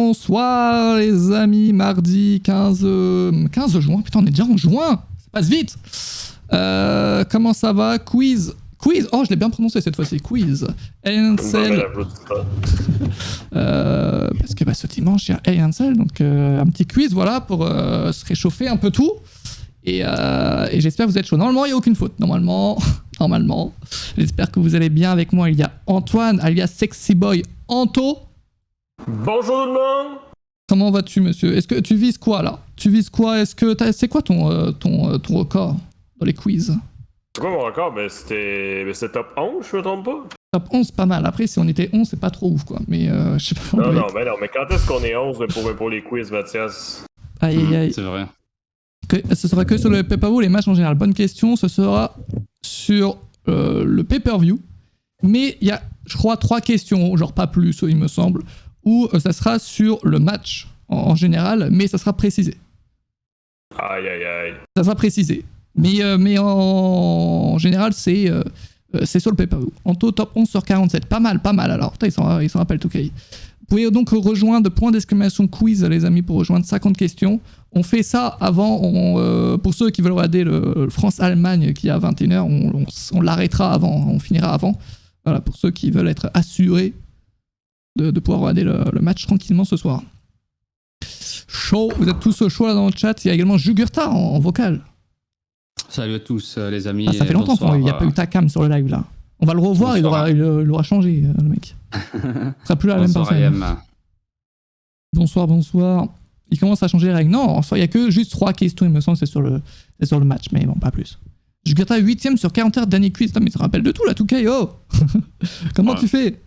Bonsoir les amis, mardi 15 juin, putain on est déjà en juin, ça passe vite. Comment ça va? Quiz, oh je l'ai bien prononcé cette fois-ci, quiz. Hell in a Cell. Parce que ce dimanche il y a Hell in a Cell, donc un petit quiz voilà pour se réchauffer un peu tout. Et j'espère que vous êtes chaud. Normalement il n'y a aucune faute, normalement. J'espère que vous allez bien avec moi. Il y a Antoine alias Sexy Boy Anto. Bonjour tout le monde. Comment vas-tu, monsieur? Est-ce que tu vises quoi là? C'est quoi ton record dans les quiz? C'est quoi mon record? C'est top 11, je me trompe pas? Top 11, pas mal. Après, si on était 11, c'est pas trop ouf, quoi. Mais je sais pas. Non, mais quand est-ce qu'on est 11 pour les quiz, Mathias? Aïe. C'est vrai. Ce sera que sur le pay-per-view, les matchs en général. Bonne question. Ce sera sur le pay-per-view. Mais il y a, je crois, 3 questions, genre pas plus, il me semble. Ou ça sera sur le match en général, mais ça sera précisé. Aïe. Ça sera précisé. Mais en général, c'est sur le pay-per-view. Anto, top 11 sur 47. Pas mal alors. Putain, ils s'en rappellent tout cas. Vous pouvez donc rejoindre point d'exclamation quiz, les amis, pour rejoindre 50 questions. On fait ça avant, pour ceux qui veulent regarder le France-Allemagne qui est à 21h, on l'arrêtera avant, on finira avant. Voilà, pour ceux qui veulent être assurés de pouvoir regarder le match tranquillement ce soir. Chaud, vous êtes tous chauds là dans le chat. Il y a également Jugurtha en vocal. Salut à tous les amis. Ça fait longtemps qu'il n'y a pas eu ta cam sur le live là. On va le revoir, il aura changé le mec. Il sera plus là la même personne. Bonsoir. Il commence à changer les règles. Non, il n'y a que juste 3 questions, il me semble, c'est sur le match, mais bon, pas plus. Jugurtha 8ème sur 40 heures dernier quiz. Putain, mais ça rappelle de tout là, tout KO. Comment tu fais?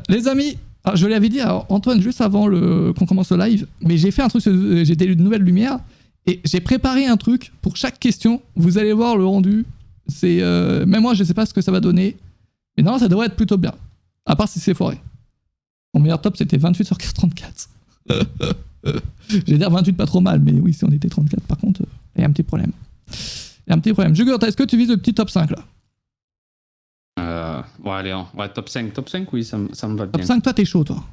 Les amis, je l'avais dit à Antoine juste avant qu'on commence le live, mais j'ai fait un truc, j'ai des nouvelles lumières et j'ai préparé un truc pour chaque question. Vous allez voir le rendu. C'est même moi je sais pas ce que ça va donner, mais non ça devrait être plutôt bien. À part si c'est foiré. Mon meilleur top c'était 28 sur 34. J'allais dire 28 pas trop mal, mais oui si on était 34 par contre, il y a un petit problème. Jugurtha, est-ce que tu vises le petit top 5 là? Ouais, allez, top 5, oui, ça me va bien. Top 5, toi, t'es chaud, toi.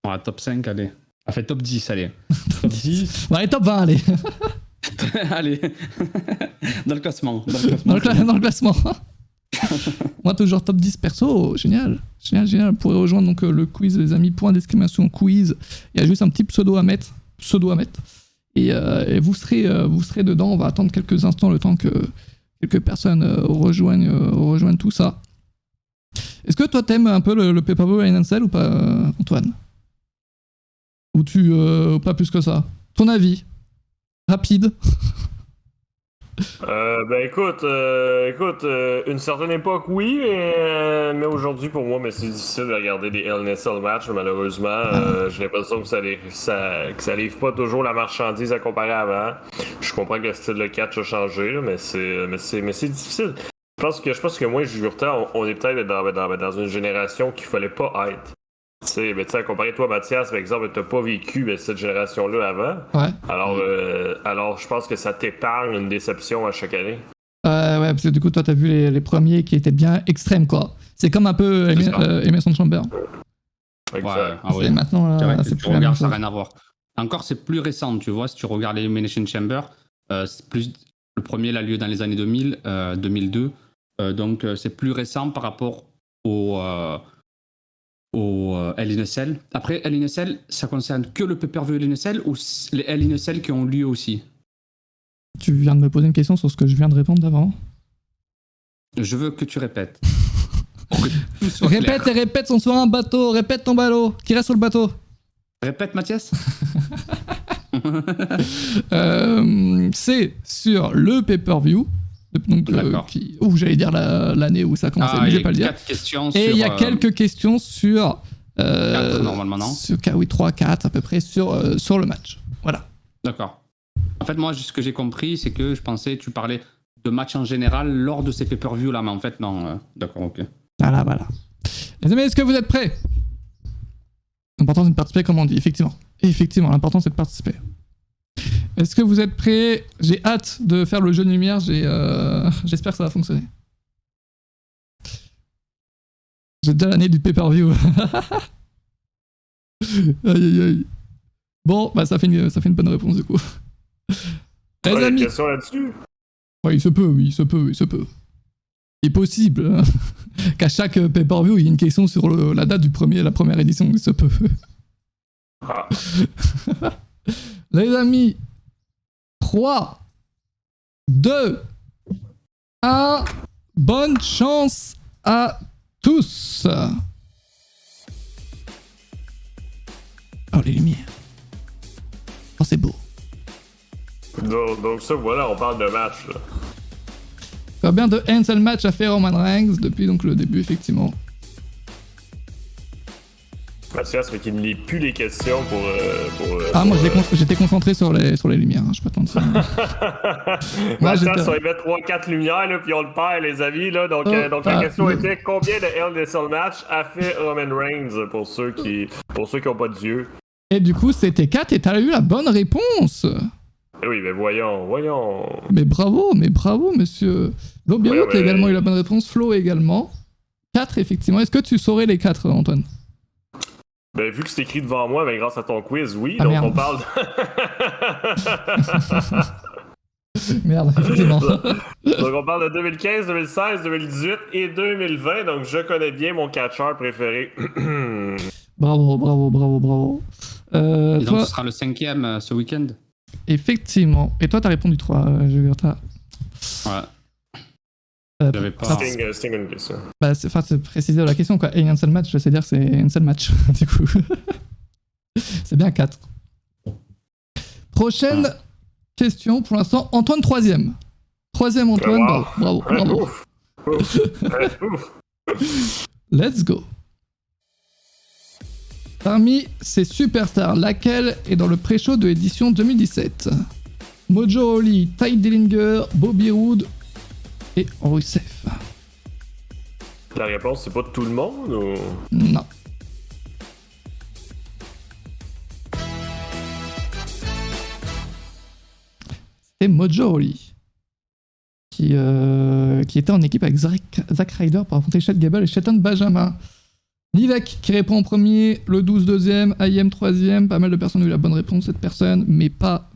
Ouais, top 5, allez. Enfin, top 10, allez. Top 10. Ouais, top 20, allez. Allez. Dans le classement. Dans le classement. Moi, toujours top 10 perso, génial. Vous pourrez rejoindre donc, le quiz, les amis, point d'exclamation quiz. Il y a juste un petit pseudo à mettre. Et vous serez dedans. On va attendre quelques instants le temps que quelques personnes rejoignent tout ça. Est-ce que toi t'aimes un peu le pay-per-view Hell in a Cell ou pas, Antoine? Ou tu pas plus que ça? Ton avis rapide? Écoute, une certaine époque oui, mais aujourd'hui pour moi c'est difficile de regarder des Hell in a Cell matchs malheureusement. J'ai l'impression que ça livre pas toujours la marchandise à comparer avant. Je comprends que le style de catch a changé là, mais c'est difficile. Je pense que moi et Jugurtha, on est peut-être dans une génération qu'il fallait pas être. Tu sais, comparé à toi, Mathias, par exemple, t'as pas vécu cette génération-là avant. Ouais. Alors, je pense que ça t'épargne une déception à chaque année. Ouais, parce que du coup, toi, t'as vu les premiers qui étaient bien extrêmes, quoi. C'est comme un peu Emerson Chamber. Exact. Ouais, maintenant, c'est tu regardes, ça n'a rien à voir. Encore, c'est plus récent, tu vois, si tu regardes Elimination Chamber, c'est plus... Le premier a lieu dans les années 2000, 2002. Donc, c'est plus récent par rapport au Hell in a Cell. Après, Hell in a Cell, ça concerne que le pay-per-view Hell in a Cell ou les Hell in a Cell qui ont lieu aussi? Tu viens de me poser une question sur ce que je viens de répondre d'avant. Je veux que tu répètes. Répète, on soit un bateau. Répète ton ballot. Qui reste sur le bateau? Répète, Mathias. C'est sur le pay-per-view. Donc, j'allais dire l'année où ça a commencé, mais je vais pas le dire. Et il y a quelques questions sur 4 normalement, non? Sur 3, 4 à peu près sur le match. Voilà. D'accord. En fait, moi, ce que j'ai compris, c'est que je pensais tu parlais de match en général lors de ces pay-per-view là, mais en fait, non. D'accord, ok. Voilà. Les amis, est-ce que vous êtes prêts? L'important, c'est de participer, comme on dit, effectivement. L'important, c'est de participer. Est-ce que vous êtes prêts? J'ai hâte de faire le jeu de lumière, j'espère que ça va fonctionner. J'ai déjà l'année du pay-per-view. Aïe, aïe, aïe. Bon, bah ça fait une bonne réponse du coup. Les Ouais, amis. une question là-dessus? Ouais, il se peut, oui, il se peut. Il est possible hein, qu'à chaque pay-per-view, il y ait une question sur la date la première édition, il se peut. Ah. Les amis, 3, 2, 1, bonne chance à tous. Oh, les lumières. Oh, c'est beau. Donc ça, voilà, on parle de match, là. Combien de Hansel match a fait Roman Reigns depuis donc le début, effectivement. Mathias, mais qu'il ne lit plus les questions pour Moi j'étais concentré sur les lumières, hein, je peux pas te mentir. Mathias, on y met 3-4 lumières, là, puis on le perd, les amis. Là, donc la question était combien de Hell in a Cell match a fait Roman Reigns pour ceux qui n'ont pas d'yeux? Et du coup, c'était 4 et t'as eu la bonne réponse. Oui, mais voyons. Mais bravo, monsieur. Lobbyroot a également eu la bonne réponse, Flo également. 4, effectivement. Est-ce que tu saurais les 4, Antoine? Ben, vu que c'est écrit devant moi, ben, grâce à ton quiz, oui. Ah, donc, merde. on parle Merde, effectivement. Donc, on parle de 2015, 2016, 2018 et 2020. Donc, je connais bien mon catcheur préféré. Bravo. Et donc, Toi, ce sera le 5e ce week-end. effectivement. Et toi, t'as répondu 3, Jugurta. Ouais. J'avais pas. Sting une question. Bah, c'est préciser la question, quoi. Et un seul match, je sais dire, c'est un seul match, du coup. C'est bien 4. Prochaine question, pour l'instant, Antoine 3e. 3e Antoine, Wow. bravo. Ouf. Let's go. Parmi ces superstars, laquelle est dans le pré-show de l'édition 2017? Mojo Rawley, Ty Dillinger, Bobby Roode et Rusev. La réponse, c'est pas tout le monde ou... Non. C'était Mojo Rawley qui était en équipe avec Zack Ryder pour affronter Chad Gable et Shelton Benjamin. Nivek qui répond en premier, le 12 deuxième, IM 3ème, pas mal de personnes ont eu la bonne réponse, cette personne, mais pas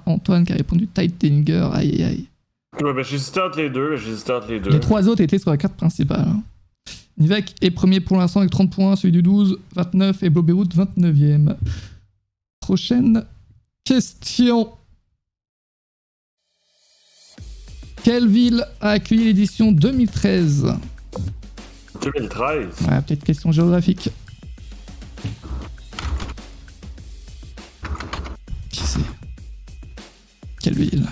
Antoine qui a répondu Ty Dillinger, aïe. Ouais, ben j'hésitais entre les deux. Les 3 autres étaient sur la carte principale. Hein. Nivek est premier pour l'instant avec 30 points, celui du 12, 29 et Bobby Roode 29ème. Prochaine question. Quelle ville a accueilli l'édition 2013? 2013. Ouais, petite question géographique. Qui c'est? Quelle ville?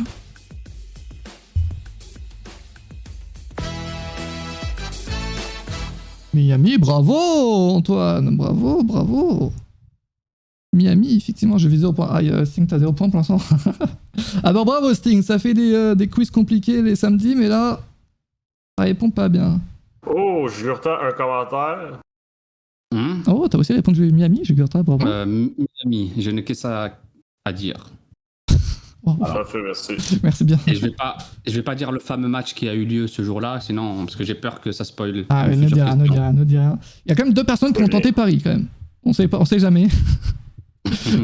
Miami, bravo Antoine, bravo. Miami, effectivement, je vis 0 points. Ah, Sting, t'as 0 points pour l'instant. Ah bah bravo Sting, ça fait des quiz compliqués les samedis, mais là, ça répond pas bien. Oh, Jurta, un commentaire. Oh, t'as aussi répondu Miami, Jugurta, bravo. Miami, je n'ai que ça à dire. Wow. Parfait, merci. Merci bien. Et je vais pas dire le fameux match qui a eu lieu ce jour-là, sinon, parce que j'ai peur que ça spoil. Ah, ne dis rien. Il y a quand même 2 personnes qui ont tenté Paris, quand même. On sait jamais.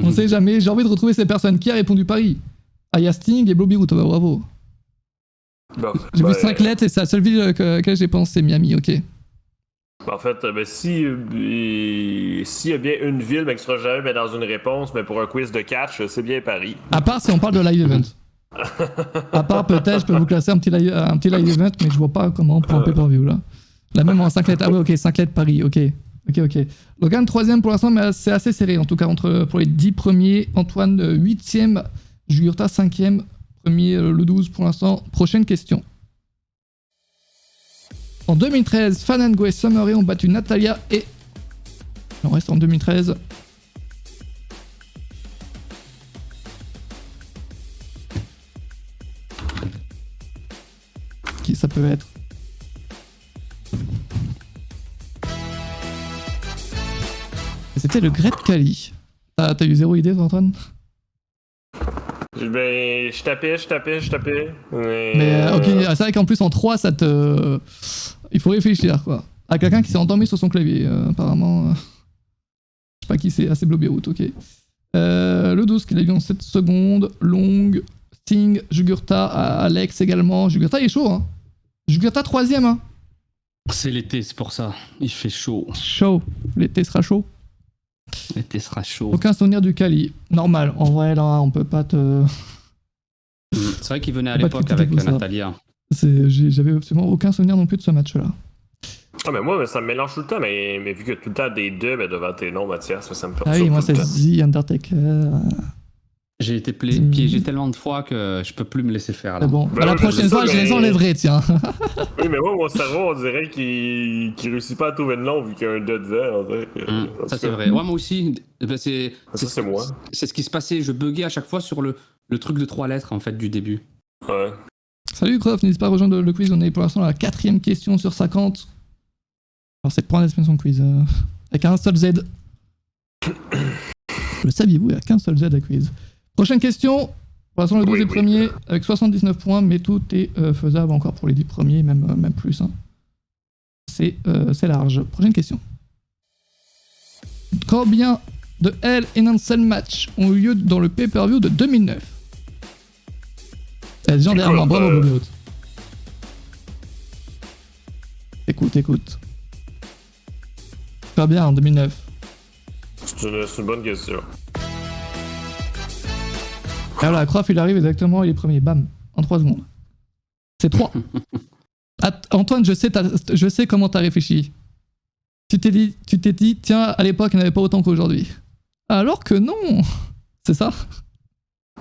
On sait jamais. J'ai envie de retrouver ces personnes. Qui a répondu Paris? Ah, il y a Sting et Bobby Roode, bravo. Bon, J'ai vu 5 lettres et c'est la seule ville à laquelle j'ai pensé, Miami, ok. En fait, s'il y a bien une ville, mais qui sera jamais dans une réponse, mais pour un quiz de catch, c'est bien Paris. À part si on parle de live event. À part peut-être, je peux vous classer un petit live event, mais je vois pas comment pour un pay-per-view là. Là même en 5 lettres. Ah ouais, ok, 5 lettres Paris, ok. Logan 3ème pour l'instant, mais c'est assez serré en tout cas pour les 10 premiers. Antoine 8ème, Jugurta 5ème, premier le 12 pour l'instant. Prochaine question. En 2013, Fandango et Summer Rae ont battu Natalya et... On reste en 2013. Qui ça peut être? C'était le Great Khali. T'as eu 0 idée, toi, Antoine? Ben, je tapais. Mais ok, c'est vrai qu'en plus en 3, ça te... Il faut réfléchir, quoi. À quelqu'un qui s'est endormi sur son clavier, apparemment. sais pas qui c'est. Ah, c'est Blobbyroot, ok. Le 12 qu'il a eu en 7 secondes. Long, Sting, Jugurtha, Alex également. Jugurtha, il est chaud, hein. Jugurtha 3ème, hein. C'est l'été, c'est pour ça. Il fait chaud. Chaud. L'été sera chaud. L'été sera chaud. Aucun souvenir du Cali. Normal. En vrai, là, on peut pas te. C'est vrai qu'il venait à Faut pas l'époque te avec critiquer pour ça. Natalia. J'avais absolument aucun souvenir non plus de ce match-là. Ah, mais moi, ça me mélange tout le temps, mais vu que tout le temps des deux devant tes noms, Mathias, ça me perturbe. Ah oui, moi tout c'est le temps. The Undertaker. J'ai été piégé tellement de fois que je peux plus me laisser faire là. Mais bon, Ben à la oui, prochaine c'est ça, fois, je mais- les enlèverai, tiens. Oui, mais moi, mon cerveau, on dirait qu'il réussit pas à trouver le nom vu qu'il y a un 2 devant. On dirait. En Ça tout c'est cas. vrai. Ouais, moi aussi. Ben, Ça, c'est moi. C'est ce qui se passait. Je buguais à chaque fois sur le truc de 3 lettres en fait du début. Ouais. Salut Croft, n'hésite pas à rejoindre le quiz. On est pour l'instant à la 4ème question sur 50. Alors, c'est pour l'expression quiz. Avec un seul Z. Le saviez-vous, il n'y a qu'un seul Z à quiz. Prochaine question. Pour l'instant, le 12 est Oui. premier avec 79 points, mais tout est faisable encore pour les 10 premiers, même plus. Hein. C'est large. Prochaine question. Combien de Hell in a Cell matchs ont eu lieu dans le pay-per-view de 2009 ? Eh, Jean derrière moi, bravo Bobby Roode. Écoute. Pas bien en 2009. C'est une bonne question. Alors là, Croft, il arrive exactement, il est premier, bam, en 3 secondes. C'est 3. Antoine, je sais comment t'as réfléchi. Tu t'es dit, tiens, à l'époque, il n'y en avait pas autant qu'aujourd'hui. Alors que non. C'est ça.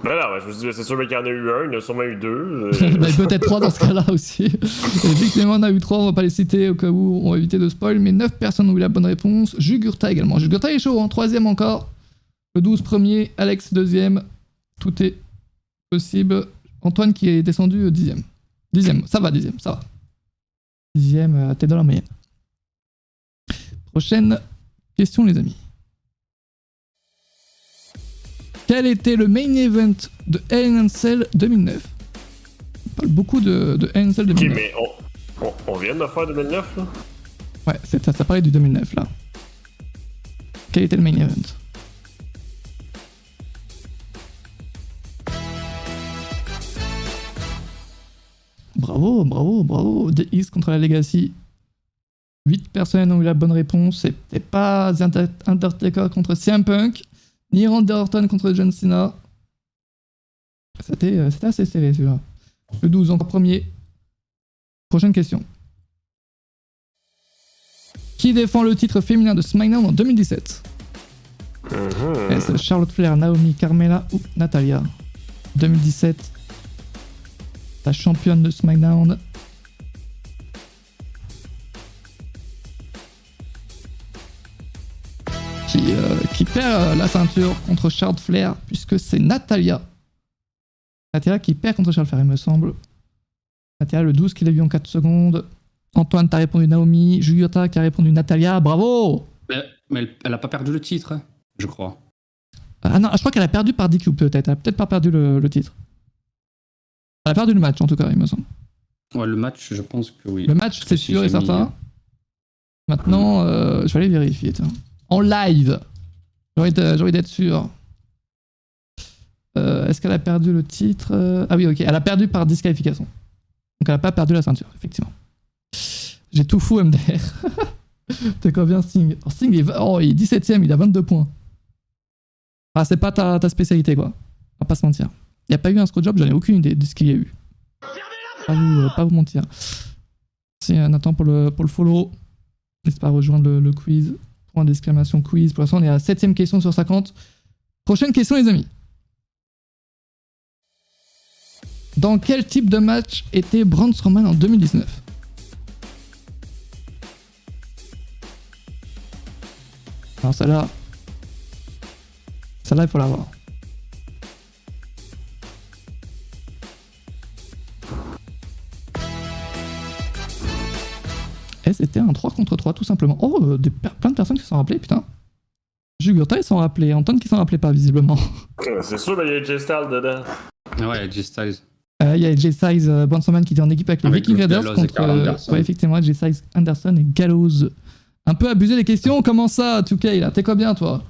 Ben là, je me suis dit, c'est sûr qu'il y en a eu un, il y en a sûrement eu 2. Bah, peut-être 3 dans ce cas-là aussi. Effectivement, on a eu 3, on va pas les citer au cas où, on va éviter de spoil, mais 9 personnes ont eu la bonne réponse. Jugurtha également. Jugurtha est chaud, en 3ème encore. Le 12 premier, Alex 2ème. Tout est possible. Antoine qui est descendu 10ème. 10ème, ça va, 10ème, ça va. 10ème, t'es dans la moyenne. Prochaine question, les amis. Quel était le main event de Hell in a Cell 2009 ? On parle beaucoup de Hell in a Cell Ok, 2009. mais on vient de faire 2009, là? Ouais, ça parlait du 2009 là. Quel était le main event ? Bravo. The East contre la Legacy. 8 personnes ont eu la bonne réponse. C'était pas The Undertaker contre CM Punk, ni Randy Orton contre John Cena. C'était assez serré celui-là. Le 12 encore premier. Prochaine question. Qui défend le titre féminin de SmackDown en 2017 ? Est-ce Charlotte Flair, Naomi, Carmella ou Natalia ? 2017. La championne de SmackDown. Qui perd la ceinture contre Charlotte Flair, puisque c'est Natalia. Natalia qui perd contre Charlotte Flair, il me semble. Natalia, le 12 qu'il a eu en 4 secondes. Antoine, t'as répondu Naomi. Jugurtha qui a répondu Natalia. Bravo! Mais elle a pas perdu le titre, hein, je crois. Ah non, je crois qu'elle a perdu par DQ peut-être. Elle a peut-être pas perdu le titre. Elle a perdu le match en tout cas, il me semble. Ouais, le match, je pense que oui. Le match, c'est Si sûr et j'ai mis- certain. Maintenant, je vais aller vérifier. Tiens. En live. J'ai envie d'être sûr. Est-ce qu'elle a perdu le titre ? Ah oui, ok. Elle a perdu par disqualification. Donc elle a pas perdu la ceinture, effectivement. J'ai tout fou, MDR. T'es combien, Sting ? Sting, il est 17ème, il a 22 points. Ah, c'est pas ta spécialité, quoi. On va pas se mentir. Il n'y a pas eu un screwjob, j'en ai aucune idée de ce qu'il y a eu. Pas vous mentir. Merci Nathan pour le follow. N'hésite pas à rejoindre le quiz. Point d'exclamation quiz. Pour l'instant, on est à la 7ème question sur 50. Prochaine question, les amis. Dans quel type de match était Braun Strowman en 2019 ? Alors celle-là, il faut l'avoir. Et c'était un 3 contre 3 tout simplement. Oh, plein de personnes qui s'en rappelaient, putain. Jugurtha, ils s'en rappelaient. Anton qui s'en rappelait pas, visiblement. C'est sûr, mais il y a Jay Styles dedans. Ouais, G-Styles. Il y a Jay Styles, Braun Strowman qui était en équipe avec les Avec Viking Raiders Gallows et contre. Karl Anderson. Ouais, effectivement, Jay Styles, Anderson et Gallows. Un peu abusé les questions. Comment ça, 2K là ? T'es combien, toi ?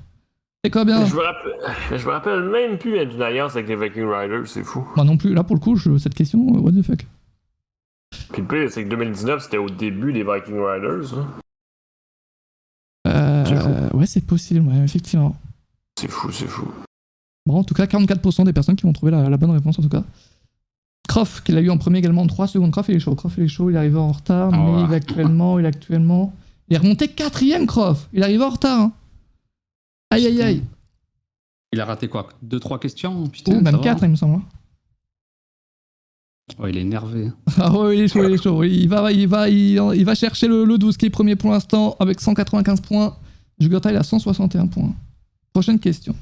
C'est quoi bien? Je me rappelle même plus d'une alliance avec les Viking Riders, c'est fou. Moi non plus. Là, pour le coup, cette question, what the fuck. Puis le pire, c'est que 2019, c'était au début des Viking Riders. Hein. Ouais, c'est possible, ouais, effectivement. C'est fou. Bon, en tout cas, 44% des personnes qui vont trouver la bonne réponse, en tout cas. Croft, qu'il a eu en premier également en 3 secondes. Croft, il est chaud, il est arrivé en retard, mais il est actuellement... Il est remonté 4ème, Croft. Il est arrivé en retard, hein. Aïe. Il a raté quoi? 2-3 questions? Putain, Oh, même 4, il me semble. Oh, il est énervé. Ah ouais, il est chaud. Il va chercher le 12 qui est premier pour l'instant avec 195 points. Jugurta, il a 161 points. Prochaine question.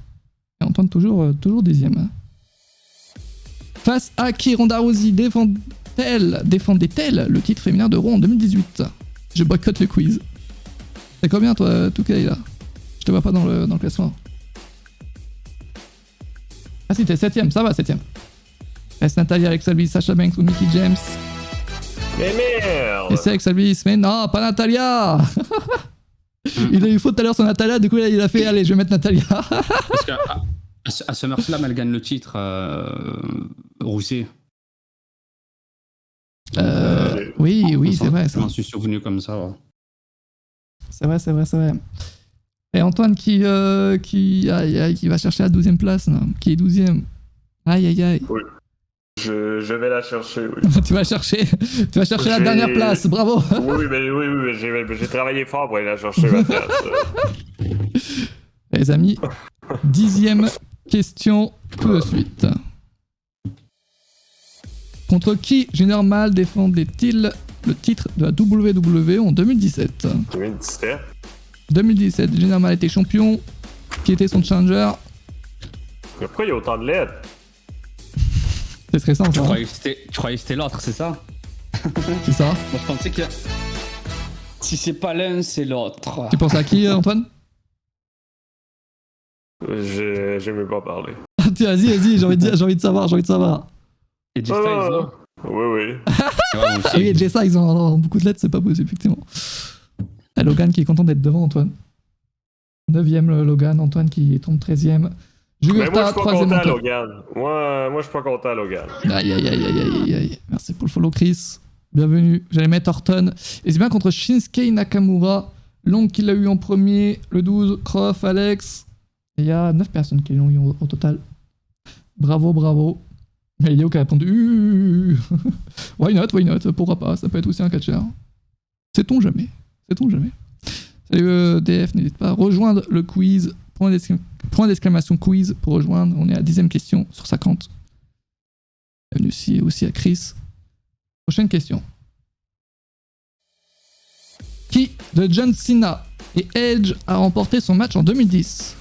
Et Antoine toujours 10ème. Face à qui Ronda Rousey défendait-elle le titre féminin de Raw en 2018? Je boycotte le quiz. C'est combien toi, Touquet, là? Je te vois pas dans le classement. Ah si, t'es 7ème, ça va, 7ème. Reste Natalia, Alexa Bliss, Sasha Banks ou Mickie James. Mais merde! Et c'est Alexa Bliss, mais non, pas Natalia. Il a eu faute tout à l'heure sur Natalia, du coup il a fait allez, je vais mettre Natalia. Parce qu'à SummerSlam, elle gagne le titre, Rousey. Oui, c'est vrai. Je m'en suis souvenu comme ça. Ouais. C'est vrai. Et Antoine qui va chercher la 12ème place, là, qui est 12ème. Aïe. Oui. Je vais la chercher, oui. Tu vas chercher la dernière place, bravo. Oui, j'ai travaillé fort pour aller la chercher, ma place. Les amis, 10ème question tout de suite. Contre qui Jinder Mahal défendait-il le titre de la WWE en 2017? 2017, Jinder Mahal était champion. Qui était son challenger? Mais pourquoi il y a autant de lettres? C'est stressant, Tu ça. croyais que c'était l'autre, c'est ça? C'est ça. Moi, je pensais que si c'est pas l'un, c'est l'autre. Tu penses à qui, Antoine? J'aime même pas parler. Vas-y, j'ai envie de savoir. Et J Styles, non? Oui. Ouais, moi aussi. Ah oui, Jay Styles, ils ont beaucoup de lettres, c'est pas possible, effectivement. Et Logan qui est content d'être devant, Antoine. 9ème, Logan, Antoine qui tombe 13ème. Mais moi, je Jugurta, suis pas 3ème, content, Antoine. Logan. Moi, je suis pas content, Logan. Aïe. Merci pour le follow, Chris. Bienvenue. J'allais mettre Orton. Et c'est bien contre Shinsuke Nakamura. Long qui l'a eu en premier. Le 12, Croft, Alex. Et il y a 9 personnes qui l'ont eu au total. Bravo. Mais Léo qui a répondu Why not? Pourquoi pas? Ça peut être aussi un catcher. Sait-on jamais. Salut DF, n'hésite pas à rejoindre le quiz. Point d'exclamation quiz pour rejoindre. On est à 10ème question sur 50. Bienvenue aussi à Chris. Prochaine question. Qui de John Cena et Edge a remporté son match en 2010?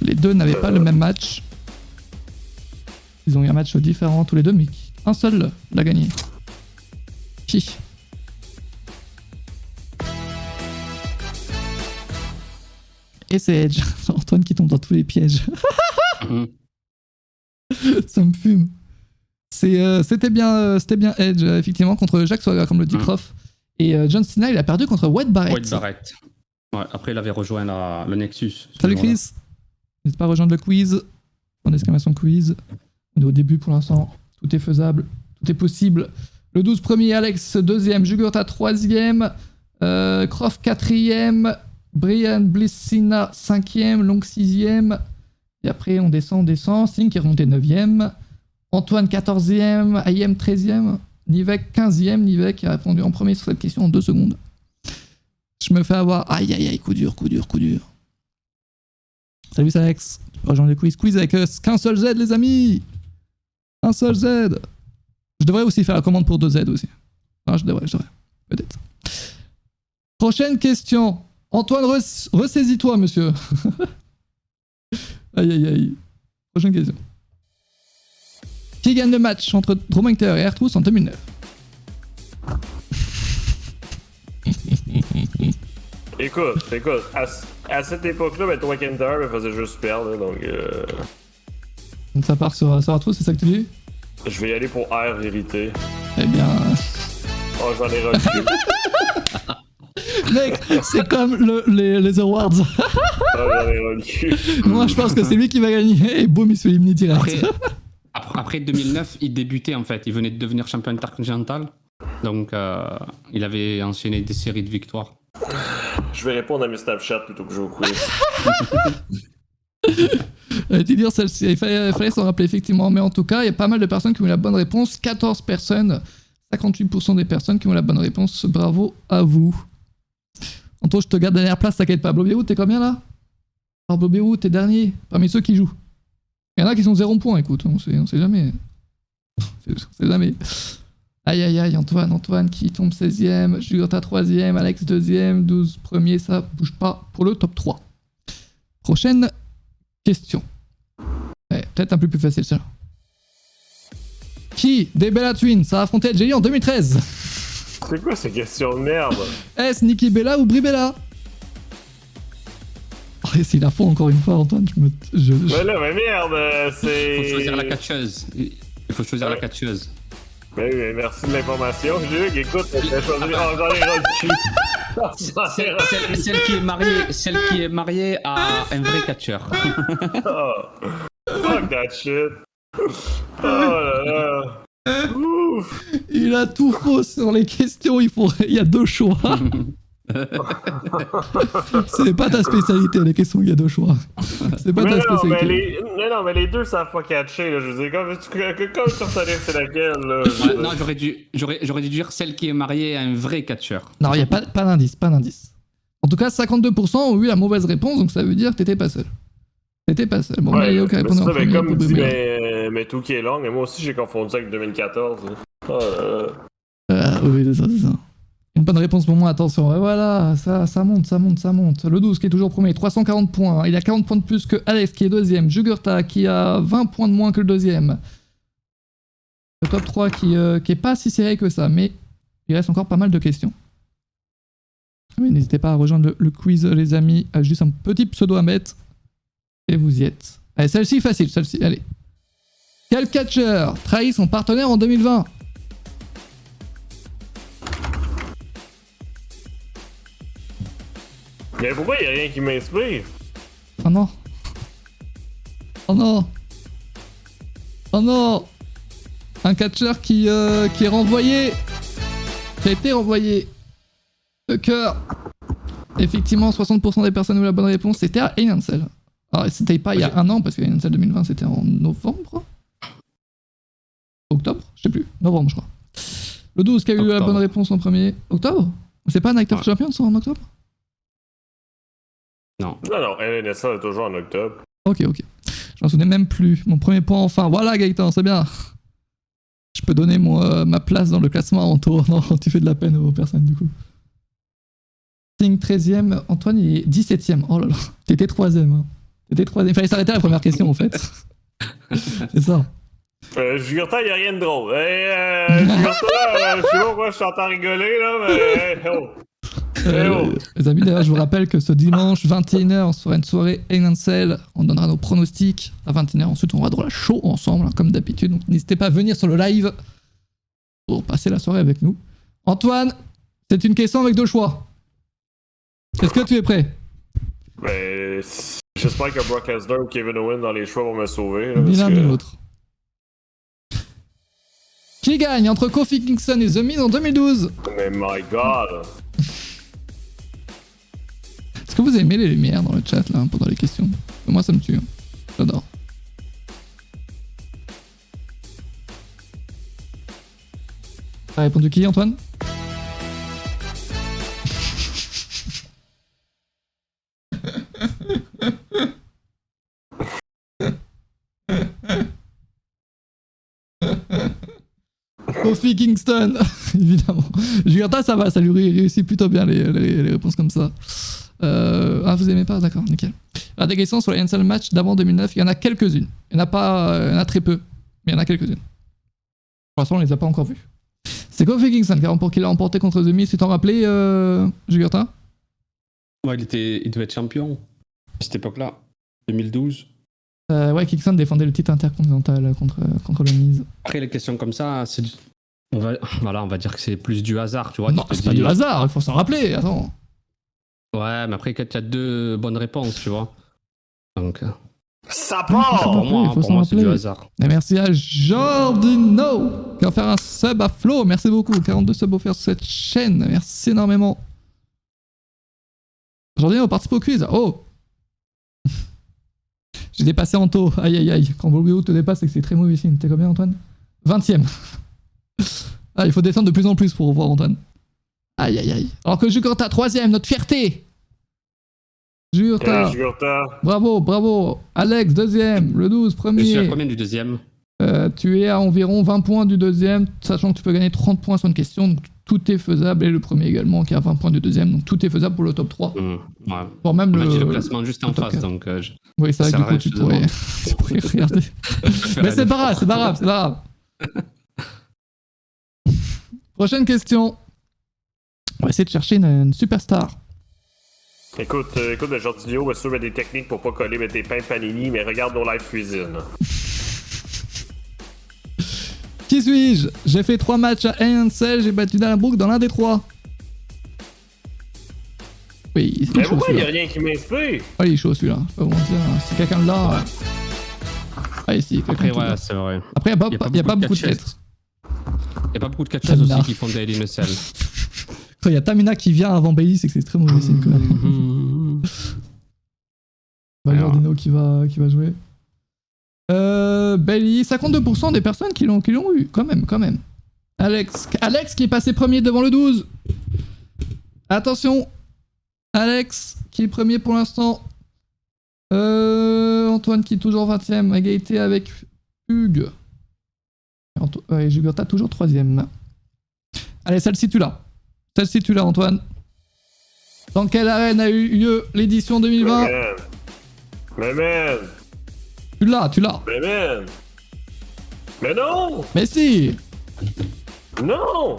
Les deux n'avaient pas le même match. Ils ont eu un match différent tous les deux, mais un seul l'a gagné. Qui? Et c'est Edge. Antoine qui tombe dans tous les pièges. Ça me fume. C'était bien Edge, effectivement, contre Jack Swagger, comme le dit Croft. Et John Cena, il a perdu contre Wade Barrett. Ouais, après, il avait rejoint le Nexus. Salut Chris. N'hésite pas à rejoindre le quiz. En exclamation quiz. On est au début pour l'instant. Tout est faisable. Tout est possible. Le 12 premier, Alex 2ème. Jugurta 3ème. Croft 4ème. Brian Blissina 5ème. Long 6ème. Et après, on descend. Singh qui est remonté 9ème. Antoine 14ème. IM 13ème. Nivek 15ème. Nivek a répondu en premier sur cette question en 2 secondes. Je me fais avoir. Aïe, coup dur. Salut Alex. Rejoins le quiz avec qu'un seul Z, les amis. Un seul Z. Je devrais aussi faire la commande pour 2 Z aussi. Ah, je devrais. Peut-être. Prochaine question. Antoine, ressaisis-toi, monsieur. Aïe. Prochaine question. Qui gagne le match entre Drew McIntyre et R-Truth en 2009? Écoute, à cette époque-là, Drew McIntyre me faisait juste perdre, donc... Donc ça part sur R-Truth, c'est ça que tu dis? Je vais y aller pour R vérité. Eh bien... Oh, j'en ai reculé. Mec, c'est comme les awards. j'en ai revu. Moi, je pense que c'est lui qui va gagner et boum, il se fait éliminer direct. Après 2009, il débutait en fait. Il venait de devenir champion intercontinental. Donc, il avait enchaîné des séries de victoires. Je vais répondre à mes Snapchat plutôt que jouer au quiz. T'es dire celle-ci, il fallait s'en rappeler effectivement, mais en tout cas, il y a pas mal de personnes qui ont eu la bonne réponse. 14 personnes, 58% des personnes qui ont eu la bonne réponse. Bravo à vous. Anto, je te garde dernière place, t'inquiète pas. Blobierou, t'es combien là? Alors Blobierou, t'es dernier parmi ceux qui jouent. Il y en a qui sont 0 points, écoute, on sait jamais. On sait jamais. Aïe aïe aïe, Antoine qui tombe 16ème, Jugurtha 3ème, Alex 2ème, 12 premier, ça bouge pas pour le top 3. Prochaine question. Ouais, peut-être un peu plus facile ça. Qui des Bella Twins a affronté Jelly en 2013? C'est quoi ces questions de merde? Est-ce Nikki Bella ou Brie Bella? Oh, et s'il la faut encore une fois, Antoine, Mais là, mais merde, c'est... Il faut choisir la catcheuse. Il faut choisir la catcheuse. Ben oui, mais merci de l'information, Hugues. Écoute, je vais choisir encore les Celle qui est mariée à un vrai catcheur. Oh, fuck that shit. Oh là là. Ouf. Il a tout faux sur les questions, il y a deux choix. C'est pas ta spécialité, les questions, il y a deux choix. C'est pas ta spécialité. Non, mais les deux savent pas catcher, là. Je veux dire, quand tu retenir c'est laquelle, là. Ouais, non, j'aurais dû dire celle qui est mariée à un vrai catcheur. Non, il y a pas d'indice, pas d'indice. En tout cas, 52% ont eu la mauvaise réponse, donc ça veut dire que t'étais pas seul. T'étais pas seul. Bon, ouais, mais ok, répondre en mais premier. comme dit, mais tout qui est long, mais moi aussi j'ai confondu avec 2014. Oh là là. Oui, c'est ça. Une bonne réponse pour moi, attention. Et voilà, ça monte. Le 12 qui est toujours premier, 340 points. Il a 40 points de plus que Alex qui est deuxième. Jugurtha qui a 20 points de moins que le deuxième. Le top 3 qui est pas si serré que ça, mais il reste encore pas mal de questions. Oui, n'hésitez pas à rejoindre le quiz, les amis. Juste un petit pseudo à mettre. Et vous y êtes. Allez, celle-ci facile, allez. Quel catcheur trahit son partenaire en 2020? Mais pourquoi il y a rien qui m'inspire? Oh non. Oh non. Oh non. Un catcheur qui est renvoyé. Qui a été renvoyé. Le cœur. Effectivement, 60% des personnes ont eu la bonne réponse. C'était à Einancel. Alors, c'était pas il y a un an, parce que Einancel 2020, c'était en novembre. Octobre? Je sais plus. Novembre, je crois. Le 12 qui a eu la bonne réponse en premier. Octobre? C'est pas Night of Champions en octobre? Non, LNSA est toujours en octobre. Ok. Je m'en souvenais même plus. Mon premier point, enfin. Voilà, Gaëtan, c'est bien. Je peux donner ma place dans le classement à Anto. Non, tu fais de la peine aux personnes, du coup. Sting 13ème. Antoine, il est 17ème. Oh là là. T'étais 3ème. Hein. Il fallait s'arrêter à la première question, en fait. C'est ça. Jugurtha, il n'y a rien de drôle. Jugurtha, je sais pas pourquoi je t'entends rigoler, là, mais... Les amis, d'ailleurs, je vous rappelle que ce dimanche 21h, on sera une soirée Einancel. On donnera nos pronostics à 21h. Ensuite, on aura droit à la show ensemble, hein, comme d'habitude. Donc, n'hésitez pas à venir sur le live pour passer la soirée avec nous. Antoine, c'est une question avec deux choix. Est-ce que tu es prêt? Ben, j'espère que Brock Lesnar ou Kevin Owens dans les choix vont me sauver. Ni l'un ni l'autre. Qui gagne entre Kofi Kingston et The Miz en 2012? Mais my god! Est-ce que vous aimez les lumières dans le chat là pendant les questions? Moi ça me tue. J'adore. T'as répondu qui, Antoine? Kofi Kingston, évidemment. Jugurtha, ça va, ça lui réussit plutôt bien les réponses comme ça. Ah, vous aimez pas? D'accord, nickel. Alors, des questions sur les Einancel match d'avant 2009, il y en a quelques-unes. Il y en a très peu, mais il y en a quelques-unes. Pour l'instant, on les a pas encore vues. C'est Kofi Kingston qui l'a remporté contre The Miz, tu t'en rappelais, Jugurtha? Ouais, il devait être champion à cette époque-là, 2012. Ouais, Kingston défendait le titre intercontinental contre le Miz. Après, les questions comme ça, on va dire que c'est plus du hasard, tu vois. Non, c'est pas du hasard, il faut s'en rappeler, attends. Ouais, mais après, quand tu as 2 bonnes réponses, tu vois. Donc, Ça Il part! faut pour s'en moi c'est rappeler. du hasard. Et merci à Jordino qui va faire un sub à Flo. Merci beaucoup. 42 subs offerts sur cette chaîne. Merci énormément. Jordino participe au quiz. Oh! J'ai dépassé Anto. Aïe aïe aïe. Quand Volgo te dépasse, c'est que c'est très mauvais signe. T'es combien, Antoine? 20ème. Ah, il faut descendre de plus en plus pour revoir Antoine. Aïe aïe aïe. Alors que Jugurta, 3ème, notre fierté. Jugurta. Jugurta. Bravo, bravo. Alex, 2ème. Le 12, Je suis à premier. combien du deuxième? Tu es à environ 20 points du deuxième, sachant que tu peux gagner 30 points sur une question, donc tout est faisable, et le premier également qui est à 20 points du deuxième, donc tout est faisable pour le top 3. Ouais. Voire même On a dit le classement juste en le top face, 4. donc... Oui, c'est vrai ça que du coup, reste tu devant. pourrais, tu pourrais regarder. Mais c'est pas grave, c'est pas grave, c'est pas grave. Prochaine question. On va essayer de chercher une superstar. Écoute, le Jordino, bien sûr, il y a des techniques pour pas coller tes pains panini, mais regarde nos live cuisine. Qui suis-je? J'ai fait 3 matchs à Ansel, j'ai battu Dallenbrook dans l'un des 3. Oui, c'est Mais chaud pourquoi il y a celui-là. rien qui m'inspire? Ah, il est chaud celui-là, je peux vous mentir. Si quelqu'un l'a... Ah, ici, quelqu'un Après, qui l'a. ouais, c'est vrai. Après, il n'y a pas beaucoup de lettres. Il n'y a pas beaucoup de catcheuses Tamina. aussi qui font des Hell in a Cell. Quand il y a Tamina qui vient avant Bailey, c'est que c'est très mauvais signe quand même. Alors. Jordino qui va jouer. Bailey, 52% des personnes qui l'ont eu, quand même. Alex qui est passé premier devant le 12. Attention, Alex qui est premier pour l'instant. Antoine qui est toujours 20ème, égalité avec Hugues. Et Jugurta toujours 3ème. Allez, celle-ci tu l'as. Antoine. Dans quelle arène a eu lieu l'édition 2020? Mais man! Tu l'as. Mais man! Mais non! Mais si! Non!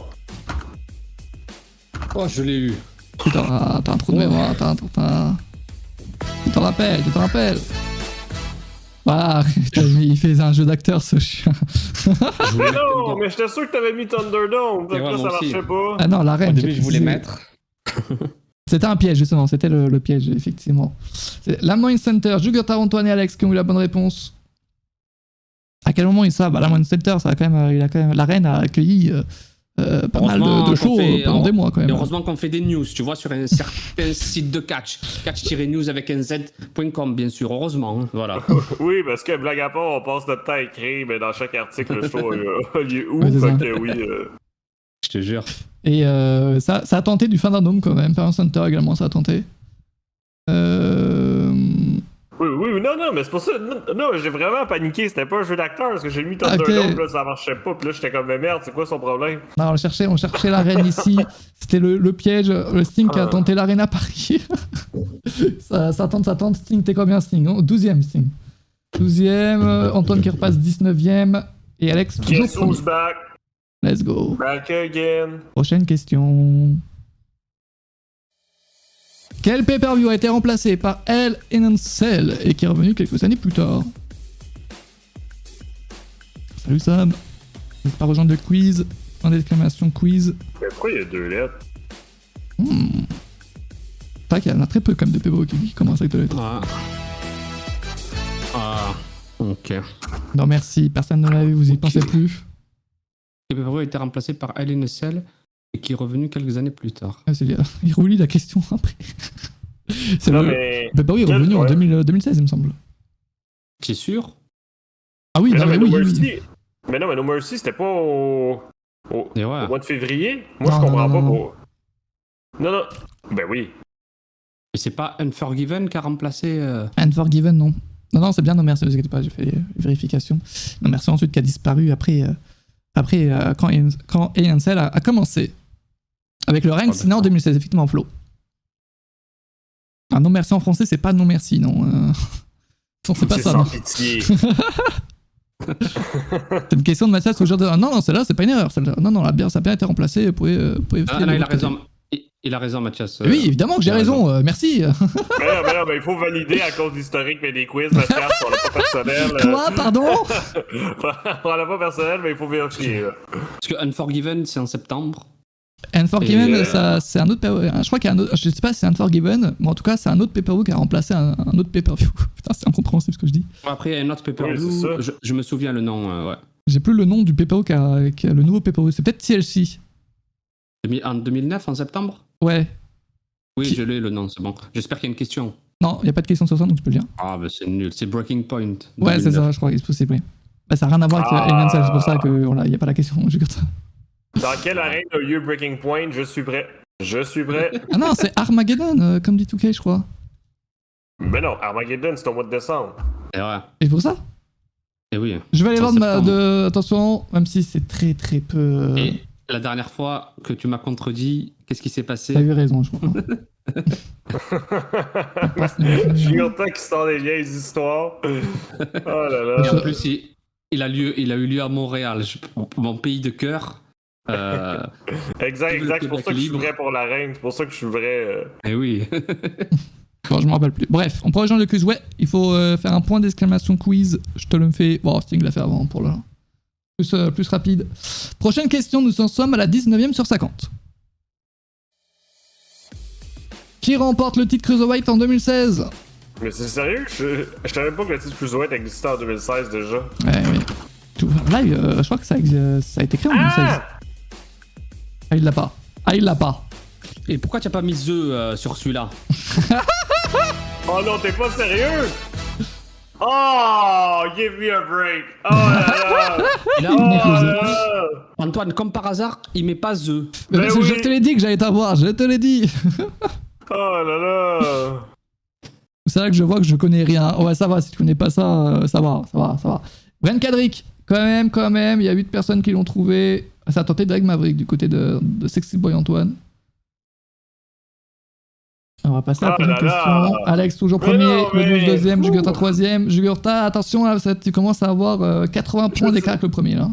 Oh, je l'ai eu. Putain, t'as un trou de mémoire, Tu t'en rappelles. Voilà, il fait un jeu d'acteur ce chien. Mais non! Mais j'étais sûr que t'avais mis Thunderdome, donc Et ouais, là ça moi aussi. marchait pas. Ah non, l'arène. Au début, j'ai je voulais précisé. mettre. C'était un piège, justement, c'était le piège, effectivement. C'est Lamont Center, Jugurta, Antoine et Alex qui ont eu la bonne réponse. À quel moment ils savent? Lamont Center, l'arène a accueilli pas mal Heureusement de qu'on shows fait- pendant des mois quand Et même. heureusement qu'on fait des news, tu vois, sur un certain site de catch-news avec un z.com, bien sûr, heureusement, hein, voilà. Oui, parce que blague à part, on passe notre temps à écrire, mais dans chaque article, le show a lieu où? Ouais, c'est Fait ça. que oui. Je te jure. Et ça a tenté du Thunderdome quand même, Permanent Center également, ça a tenté. Oui, non, mais c'est pour ça. Non, j'ai vraiment paniqué, c'était pas un jeu d'acteur, parce que j'ai mis Ah, ok. Thunderdome, là, ça marchait pas, puis là, j'étais comme, mais merde, c'est quoi son problème? Non, on cherchait l'arène ici. C'était le piège. Le Sting qui a tenté l'arène à Paris. ça tente. Sting, t'es combien, Sting? 12ème, Sting. 12ème. Antoine qui repasse 19ème. Et Alex, toujours Guess who's premier. back? Let's go. Back again. Prochaine question. Quel pay-per-view a été remplacé par Hell in a Cell et qui est revenu quelques années plus tard? Salut Sam. N'hésite pas à rejoindre le quiz. Point d'exclamation quiz. Mais pourquoi il y a 2 lettres? C'est vrai qu'il y en a très peu comme de pay-per-view qui commencent avec de lettres. Ok. Non merci, personne ne l'a vu, vous y pensez plus. Le pay-per-view a été remplacé par Hell in a Cell et qui est revenu quelques années plus tard. Ah, il relit la question après. C'est Non, le mais. pay-per-view est revenu en Ouais. 2016 il me semble. T'es sûr? Ah oui, Mais non, non, mais mais oui, No oui. Mercy. Mais non, mais No Mercy, c'était pas Et ouais. au mois de février? Moi, Non, je comprends non, pas non. pour. Non. Ben oui. Et c'est pas Unforgiven qui a remplacé... Unforgiven, non. Non, c'est bien, non merci, ne vous inquiétez pas, j'ai fait les vérifications. Non merci ensuite qui a disparu après quand Ansel a commencé. Avec le Reigns, en 2016, effectivement, Flo. Un non merci en français, c'est pas non merci, non. Non, c'est pas ça. sans Non. pitié. C'est une question de Mathias au genre de. Non, celle-là, c'est pas une erreur. Celle-là. Non, ça a bien été remplacé. Vous pouvez Ah non, il a raison. Il a raison, Mathias. Oui, évidemment que j'ai Ah, raison. Merci. mais non, mais il faut valider à cause d'historique, mais des quiz, Mathias, on l'a pas personnel. Quoi, pardon? On l'a pas personnel, mais il faut vérifier. Là. Parce que Unforgiven, c'est en septembre. Unforgiven, Et, ça, c'est un autre pay-per-view. Je crois qu'il y a un autre. Je sais pas si c'est Unforgiven, mais en tout cas, c'est un autre pay-per-view qui a remplacé un autre pay-per-view. Putain, c'est incompréhensible ce que je dis. Après, il y a un autre pay-per-view, Oui, c'est ça. je me souviens le nom, ouais. J'ai plus le nom du pay-per-view qui a le nouveau pay-per-view. C'est peut-être TLC. En 2009, en septembre? Ouais. Oui, Qui- je l'ai le nom, c'est bon. J'espère qu'il y a une question. Non, il n'y a pas de question sur ça, donc tu peux le dire. Ah, bah c'est nul. C'est Breaking Point. Ouais, c'est 2009. ça, je crois, c'est possible, oui. Bah, ça n'a rien à voir avec Alien Cell, c'est pour ça qu'il n'y a pas la question. Je regarde ça. Dans quelle arène a lieu Breaking Point? Je suis prêt. Je suis prêt. Ah non, c'est Armageddon, comme dit 2K, je crois. Mais non, Armageddon, c'est au mois de décembre. Et ouais. Et pour ça, Et oui. je vais aller C'est en voir septembre. attention, même si c'est très très peu. Et la dernière fois que tu m'as contredit, qu'est-ce qui s'est passé? T'as eu raison, je crois. Gigantin qui sort des vieilles histoires. Oh là Et là. en plus, il a eu lieu à Montréal, mon pays de cœur. Exact, le exact. C'est pour ça que je suis Québec vrai pour la reine. C'est pour ça que je suis vrai. Et oui. Bon, je me rappelle plus. Bref, on prend les gens de quiz. Ouais, il faut faire un point d'exclamation quiz. Je te le fais. Bon, Sting l'a fait avant pour le. Plus rapide. Prochaine question, nous en sommes à la 19ème sur 50. Qui remporte le titre Cruiserweight en 2016? Mais c'est sérieux? Je savais pas que le titre Cruiserweight existait en 2016 déjà. Ouais, oui. Là, je crois que ça a été créé en 2016. Ah, il l'a pas. Ah, il l'a pas. Et pourquoi tu n'as pas mis The sur celui-là? Oh non, t'es pas sérieux? Oh, give me a break. Oh là là. Et là, Oh là là. Antoine, comme par hasard, il met pas The. Ben Je oui. te l'ai dit que j'allais t'avoir, je te l'ai dit. Oh là là. C'est là que je vois que je connais rien. Ouais, ça va, si tu connais pas ça, ça va. Bren Kadrick, quand même, il y a 8 personnes qui l'ont trouvé. Ça a tenté Drake Maverick du côté de Sexy Boy Antoine. On va passer à la Ah prochaine là là. question. Alex, toujours Mais premier, non, mais- Medus deuxième, Jugurta troisième. Jugurta, attention, là, tu commences à avoir 80 points d'écart avec le premier, là.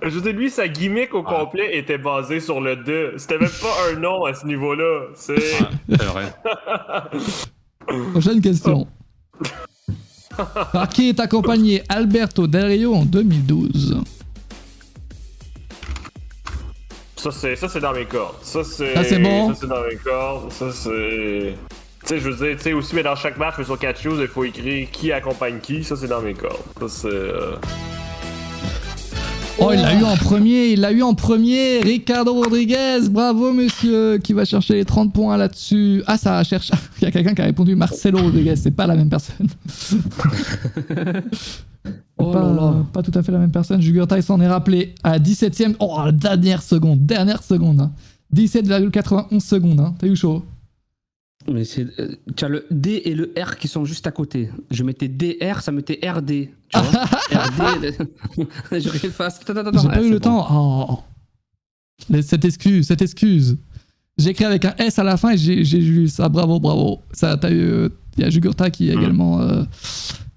Je veux dire, lui, sa gimmick au complet était basée sur le 2. C'était même pas un nom à ce niveau-là. C'est. Ouais, c'est vrai. Prochaine question. Par qui est accompagné Alberto Del Rio en 2012? Ça, c'est dans mes cordes. Ça, c'est bon. Ça, c'est dans mes cordes. Ça, c'est. Tu sais, je veux dire, tu sais, aussi, mais dans chaque match, mais sur 4 choses, il faut écrire qui accompagne qui. Ça, c'est dans mes cordes. Ça, c'est. Oh, il l'a eu en premier, Ricardo Rodriguez, bravo monsieur, qui va chercher les 30 points là-dessus. Ah, ça cherche, il y a quelqu'un qui a répondu Marcelo Rodriguez, c'est pas la même personne. Oh là là. Pas tout à fait la même personne, Jugurta il s'en est rappelé à 17ème, oh, la dernière seconde, hein. 17,91 secondes, hein. T'as eu chaud. Mais c'est. Tu as le D et le R qui sont juste à côté. Je mettais DR, ça mettait RD. Tu vois RD. Je réefface. J'ai pas eu le temps. Oh. Cette excuse. J'ai écrit avec un S à la fin et j'ai lu ça. Bravo. Ça, t'as eu. Il y a Jugurta qui est également.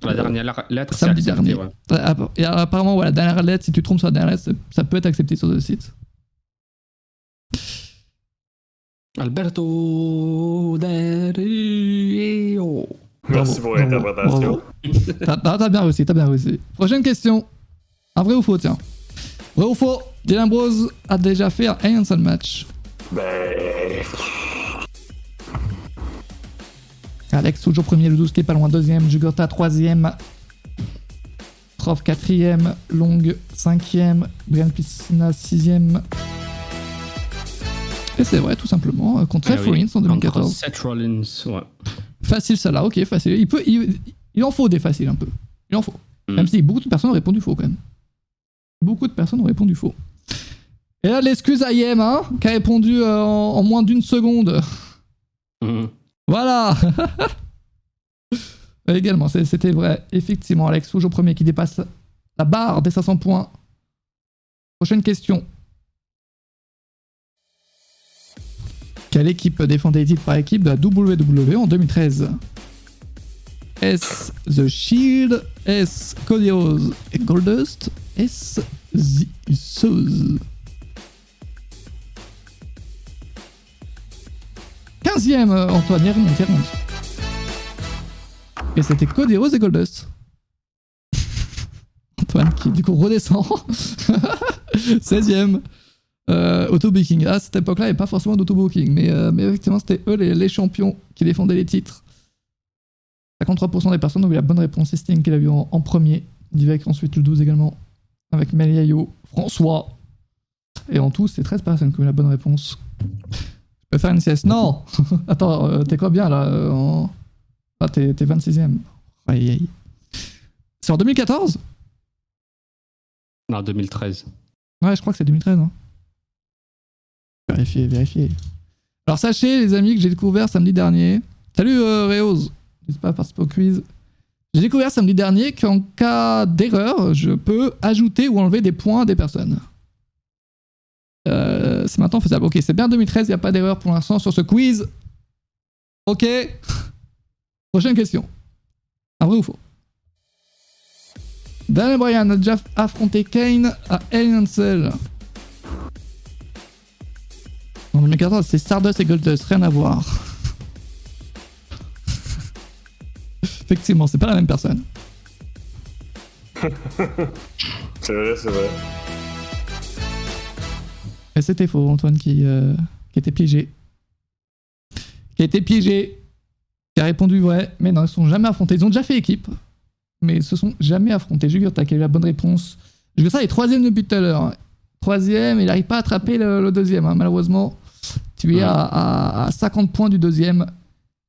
La dernière lettre, c'est samedi accepté, dernier. ouais. Et apparemment, voilà, la dernière lettre, si tu te trompes sur la dernière lettre, ça peut être accepté sur le site. Alberto Del Rio. Merci pour l'interprétation. T'as bien réussi. Prochaine question. Un vrai ou faux, tiens. Vrai ou faux? Dylan Ambrose a déjà fait un Alien Cell match. Ben. Alex, toujours premier, le 12 qui est pas loin, deuxième. Jugurta, troisième. Prof, quatrième. Long, cinquième. Brian Piscina, sixième. Et c'est vrai, tout simplement, contre Seth Rollins en 2014. Seth Rollins, ouais. Facile, ça là, ok, facile. Il en faut des faciles un peu. Il en faut. Même si beaucoup de personnes ont répondu faux quand même. Beaucoup de personnes ont répondu faux. Et là, l'excuse à IM, hein, qui a répondu en moins d'une seconde. Voilà. Également, c'était vrai. Effectivement, Alex, toujours premier qui dépasse la barre des 500 points. Prochaine question. Quelle équipe défendait les titres par équipe de la WWE en 2013? Est-ce The Shield? Est-ce Cody Rhodes et Goldust? Est-ce The Usos? 15ème, Antoine, y remonte. Et c'était Cody Rhodes et Goldust. Antoine qui du coup redescend. 16ème. Auto-booking. À cette époque-là, il n'y avait pas forcément d'auto-booking, mais effectivement, c'était eux les champions qui défendaient les titres. 53% des personnes ont eu la bonne réponse. C'est Sting qui l'a vu en premier. Divek ensuite le 12 également. Avec Meliayo, François. Et en tout, c'est 13 personnes qui ont eu la bonne réponse. Je peux faire une sieste. Non. Attends, t'es quoi bien là Ah, t'es 26ème. Aïe aïe. C'est en 2014 ? Non, 2013. Ouais, je crois que c'est 2013. Hein. Vérifiez. Alors sachez les amis que j'ai découvert samedi dernier. Salut Réose. N'hésite pas à participer au quiz. J'ai découvert samedi dernier qu'en cas d'erreur, je peux ajouter ou enlever des points à des personnes. C'est maintenant faisable. Ok, c'est bien 2013, il n'y a pas d'erreur pour l'instant sur ce quiz. Ok. Prochaine question. Un vrai ou faux? Daniel Bryan a déjà affronté Kane à Hell in a Cell. En 2014, c'est Stardust et Goldust, rien à voir. Effectivement, c'est pas la même personne. C'est vrai. Et c'était faux, Antoine qui était piégé. Qui a répondu vrai, mais non, ils se sont jamais affrontés. Ils ont déjà fait équipe, mais ils se sont jamais affrontés. Jugurta qui a eu la bonne réponse. Jugurta est 3ème depuis tout à l'heure. Hein. 3ème, il n'arrive pas à attraper le 2ème, hein, malheureusement. Tu es à 50 points du 2ème,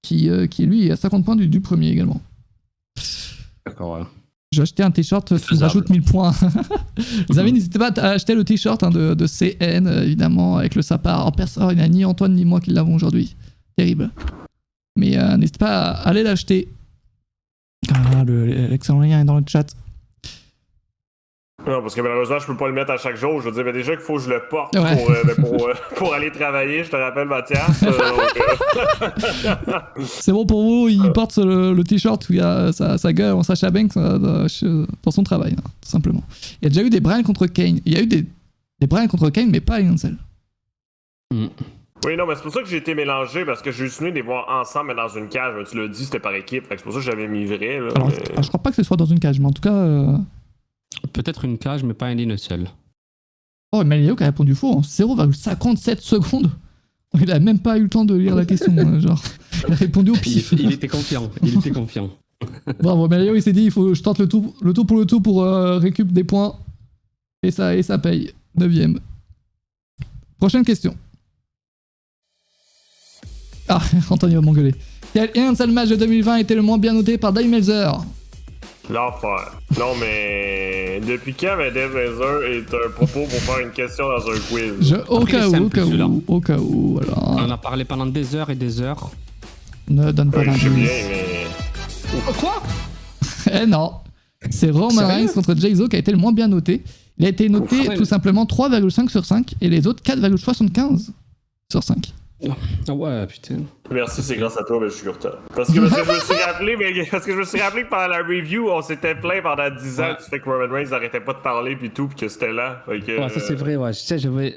qui lui est à 50 points du premier également. D'accord, ouais. J'ai acheté un t-shirt qui nous rajoute 1000 points. Les amis, n'hésitez pas à acheter le t-shirt de CN, évidemment, avec le sapin. En personne, il n'y a ni Antoine ni moi qui l'avons aujourd'hui. Terrible. Mais n'hésitez pas à aller l'acheter. Ah, l'excellent lien est dans le chat. Non, parce que malheureusement, je peux pas le mettre à chaque jour. Je veux dire, mais déjà qu'il faut que je le porte pour aller travailler. Je te rappelle, Mathias. C'est bon pour vous, il porte le t-shirt où il y a sa gueule en Sasha Banks dans son travail, hein, tout simplement. Il y a déjà eu des Bryan contre Kane. Il y a eu des Bryan contre Kane, mais pas à Ansel. Oui, non, mais c'est pour ça que j'ai été mélangé, parce que j'ai juste venu les voir ensemble, mais dans une cage. Tu l'as dit, c'était par équipe. Fait que c'est pour ça que j'avais mis vrai. Là, alors, je crois pas que ce soit dans une cage, mais en tout cas. Peut-être une cage, mais pas un ligne seul. Oh, Meliayo qui a répondu faux en 0,57 secondes. Il a même pas eu le temps de lire la question. Genre, il a répondu au pif. Il était confiant. Bravo, Meliayo, il s'est dit, je tente le tout pour récupérer des points. Et ça paye. 9ème. Prochaine question. Ah, Anthony va m'engueuler. Quel seul match de 2020 était le moins bien noté par Dave Meltzer? L'enfer. Non, mais depuis quand Dave Meltzer est un propos pour faire une question dans un quiz? Au cas où, voilà. On en a parlé pendant des heures et des heures. Ne donne pas d'indice. Je sais bien, mais... Quoi? Eh non. C'est Roman Reigns contre Jey Uso qui a été le moins bien noté. Il a été noté tout simplement 3,5 sur 5 et les autres 4,75 sur 5. Ah ouais, putain. Merci, c'est grâce à toi, mais je suis content. Parce que je me suis rappelé que pendant la review, on s'était plaint pendant 10 ans du fait que Roman Reigns n'arrêtait pas de parler puis tout, puis que c'était lent. Ouais, ça c'est vrai, ouais.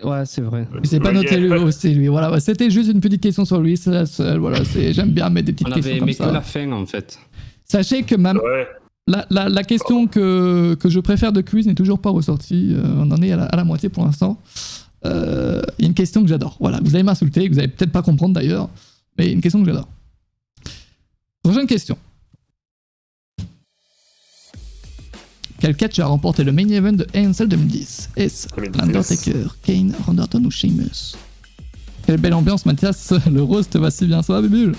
Ouais, c'est vrai. Il s'est pas noté lui aussi, lui. Voilà, c'était juste une petite question sur lui, c'est la seule. Voilà, j'aime bien mettre des petites questions comme ça. On avait aimé que la fin, en fait. Sachez que la question que je préfère de quiz n'est toujours pas ressortie. On en est à la moitié pour l'instant. Il y a une question que j'adore. Voilà, vous allez m'insulter, que vous allez peut-être pas comprendre d'ailleurs, mais une question que j'adore. Prochaine question. Quel catch a remporté le main event de ANSL 2010? Est-ce Undertaker, Kane, Randy Orton ou Sheamus? Quelle belle ambiance, Mathias. Le roast va si bien, ça va, Bébule?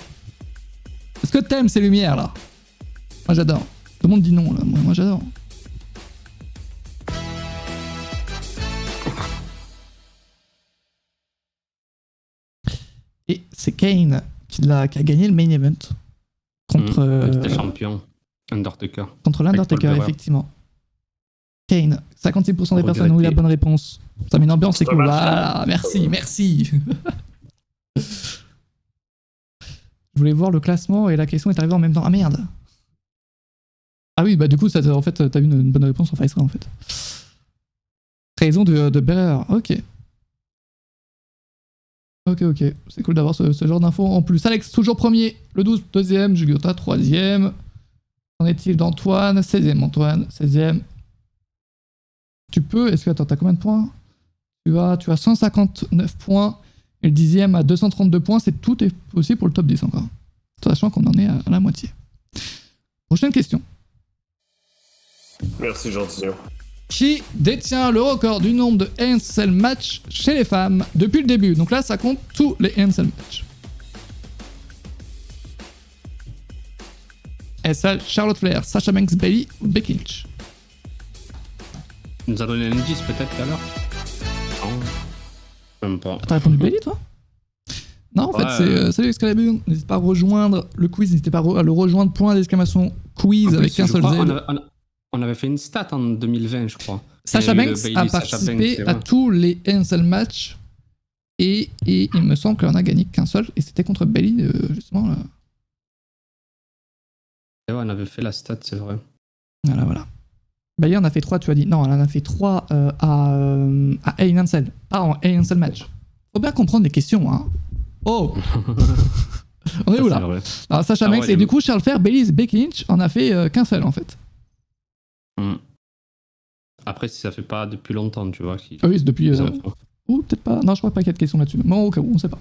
Est-ce que t'aimes ces lumières là? Moi j'adore. Tout le monde dit non là, moi j'adore. Et c'est Kane qui a gagné le main event contre. C'était champion. Undertaker. Contre l'Undertaker, effectivement. Kane, 56% des personnes ont eu la bonne réponse. Ça met une ambiance, c'est cool. Voilà, merci. Je voulais voir le classement et la question est arrivée en même temps. Ah merde. Ah oui, bah du coup, en fait, t'as eu une bonne réponse en Face en fait. Raison de Bearer, ok. Ok, c'est cool d'avoir ce genre d'infos en plus. Alex, toujours premier, le 12, deuxième, Jugurta, troisième. Qu'en est-il d'Antoine? 16ème, Antoine, 16ème. Tu peux, est-ce que, attends, t'as combien de points? Tu as 159 points. Et le 10e à 232 points. Tout est possible pour le top 10 encore. Sachant qu'on en est à la moitié. Prochaine question. Merci, Gentillon. Qui détient le record du nombre de Hell matchs chez les femmes depuis le début? Donc là, ça compte tous les Hell matchs. Est-ce Charlotte Flair, Sasha Banks, Bayley ou Becky Lynch? Il nous a donné un indice peut-être tout à l'heure. Non. Même pas. T'as répondu Bayley, toi? Non, en fait, c'est salut Excalibur. N'hésitez pas à rejoindre le quiz. N'hésitez pas à le rejoindre. Point d'exclamation quiz avec un seul Z. On avait fait une stat en 2020, je crois. Sasha Banks a participé à tous les Hell matchs. Et il me semble qu'elle en a gagné qu'un seul. Et c'était contre Bayley, justement. Là. Et ouais, on avait fait la stat, c'est vrai. Voilà. Bayley en a fait 3, tu as dit. Non, elle en a fait 3 à Hell in Cell. Pas en Hell in Cell match. Faut bien comprendre les questions, hein. Oh. On est où là? Alors, Sasha Banks et du coup Charles Flair, Bayley et Becky Lynch en a fait qu'un seul en fait. Après, si ça fait pas depuis longtemps, tu vois. Oui, c'est depuis. Ou peut-être pas. Non, je crois pas qu'il y a de questions là-dessus. Mais au cas où, on sait pas.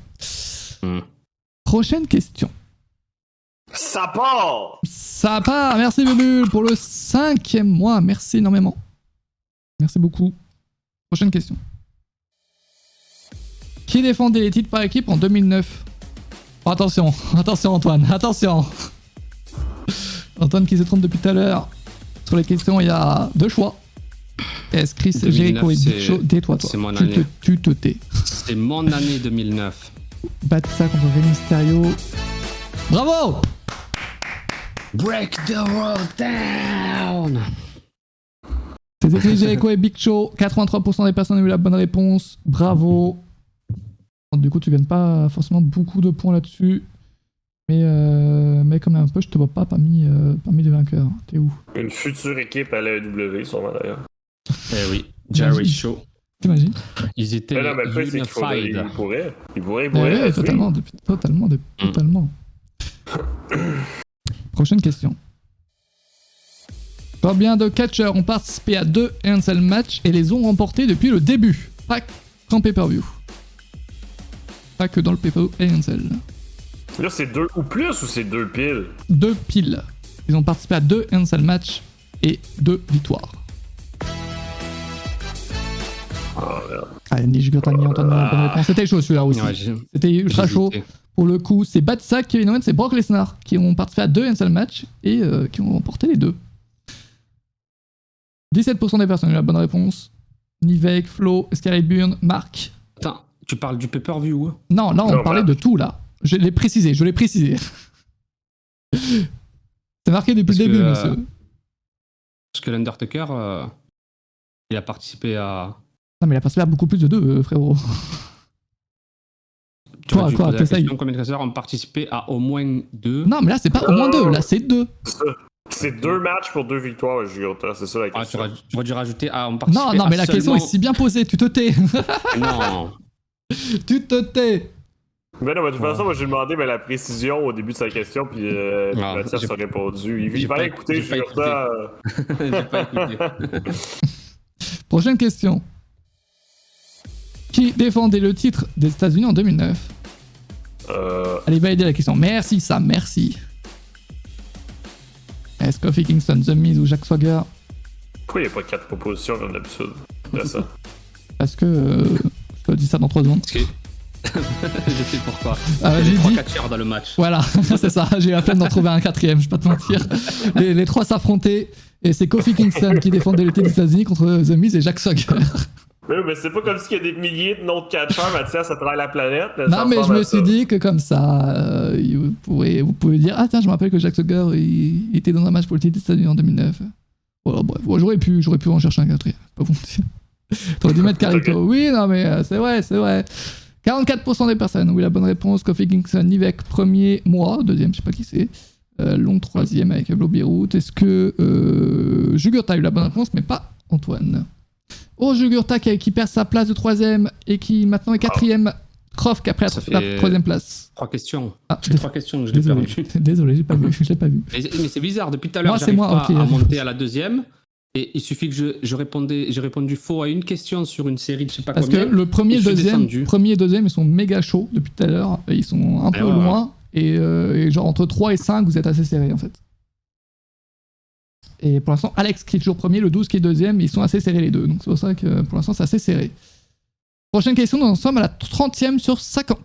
Prochaine question. Ça part! Ça part! Merci Bubule pour le 5e mois. Merci énormément. Merci beaucoup. Prochaine question. Qui défendait les titres par équipe en 2009? Oh, attention Antoine, attention. Antoine qui se trompe depuis tout à l'heure. Sur les questions, il y a 2 choix. Est-ce Chris Jericho et Big Show? Tais-toi, toi. C'est mon année. Tu te tais. C'est mon année 2009. Batista contre Rey Mysterio. Bravo! Break the world down! C'était Chris Jericho et Big Show. 83% des personnes ont eu la bonne réponse. Bravo. Du coup, tu gagnes pas forcément beaucoup de points là-dessus. Mais comme un peu, je te vois pas parmi les vainqueurs. T'es où? Une future équipe à l'AEW, sûrement d'ailleurs. Eh oui, Jerry Show. T'imagines? Ils étaient unified. Ils pourraient. Totalement. Prochaine question. Combien de catcheurs ont participé à 2 Hell matchs et les ont remportés depuis le début? Pas qu'en pay-per-view. Pas que dans le pay-per-view Hell. Là, c'est 2 ou plus ou c'est 2 piles? 2 piles. Ils ont participé à 2 Hell matchs et 2 victoires. Oh merde. Andy Jugurtani, Antoine, bonne réponse. C'était chaud celui-là aussi. Ouais, c'était ultra chaud. Pour le coup, c'est Batista, Kevin Owens et Brock Lesnar qui ont participé à 2 Hell matchs et qui ont remporté les 2. 17% des personnes ont eu la bonne réponse. Nivek, Flo, Excalibur, Marc. Attends, tu parles du pay-per-view? Non, là on parlait de tout là. Je l'ai précisé. C'est marqué depuis le début, monsieur. Parce que l'Undertaker, il a participé à... Non, mais il a participé à beaucoup plus de 2, frérot. Quoi, t'essayes? Combien de casseurs ont participé à au moins 2? Non, mais là, c'est pas au moins 2, là, c'est 2. C'est 2 matchs pour 2 victoires, Jugurta, c'est ça la question. Tu aurais dû rajouter à on participer. Non, mais la question est si bien posée, tu te tais. Non. Tu te tais. Ben non, de toute façon, moi j'ai demandé la précision au début de sa question, puis Mathias a répondu. Il fallait écouter, Jugurta. J'ai pas écouté. Prochaine question. Qui défendait le titre des États-Unis en 2009? Allez, validez la question. Merci, Sam, merci. Est-ce Kofi Kingston, The Miz ou Jack Swagger? Pourquoi il n'y a pas 4 propositions comme d'habitude? Ça. Parce que je te dis ça dans 3 secondes. Je sais pourquoi. J'ai 3 catcheurs dans le match. Voilà, c'est ça. J'ai eu la peine d'en trouver un 4ème, je vais pas te mentir. Les 3 s'affrontaient et c'est Kofi Kingston qui défendait le titre des États-Unis contre The Miz et Jack Swagger. Mais c'est pas comme s'il y a des milliers de noms de catcheurs, Mathias, à travers la planète. Non, mais je me suis dit que comme ça, vous pouvez dire ah tiens, je me rappelle que Jack Swagger il était dans un match pour le titre des États-Unis en 2009. Voilà, bref, j'aurais pu en chercher un 4ème. Pas bon. T'aurais dû mettre Carito. Oui, non, mais c'est vrai. 44% des personnes ont eu la bonne réponse. Kofi Kingston, Nivek, premier, moi, deuxième, je sais pas qui c'est. Long, troisième avec Blobby Root. Est-ce que Jugurta a eu la bonne réponse, mais pas Antoine? Oh, Jugurta qui perd sa place de 3ème et qui maintenant est 4ème. Croft qui a pris la 3ème place. 3 questions. Ah, j'ai 3 questions que je l'ai perdu. Désolé, j'ai pas vu. Mais c'est bizarre, depuis tout à l'heure, moi, j'arrive pas à monter à la 2ème. Et il suffit que j'ai répondu faux à une question sur une série de je sais pas Parce combien. que le premier et deuxième, ils sont méga chauds depuis tout à l'heure. Et ils sont un peu loin. Et genre entre 3 et 5, vous êtes assez serrés en fait. Et pour l'instant, Alex qui est toujours premier, le 12 qui est deuxième, ils sont assez serrés les deux. Donc c'est pour ça que pour l'instant, c'est assez serré. Prochaine question, nous en sommes à la 30e sur 50.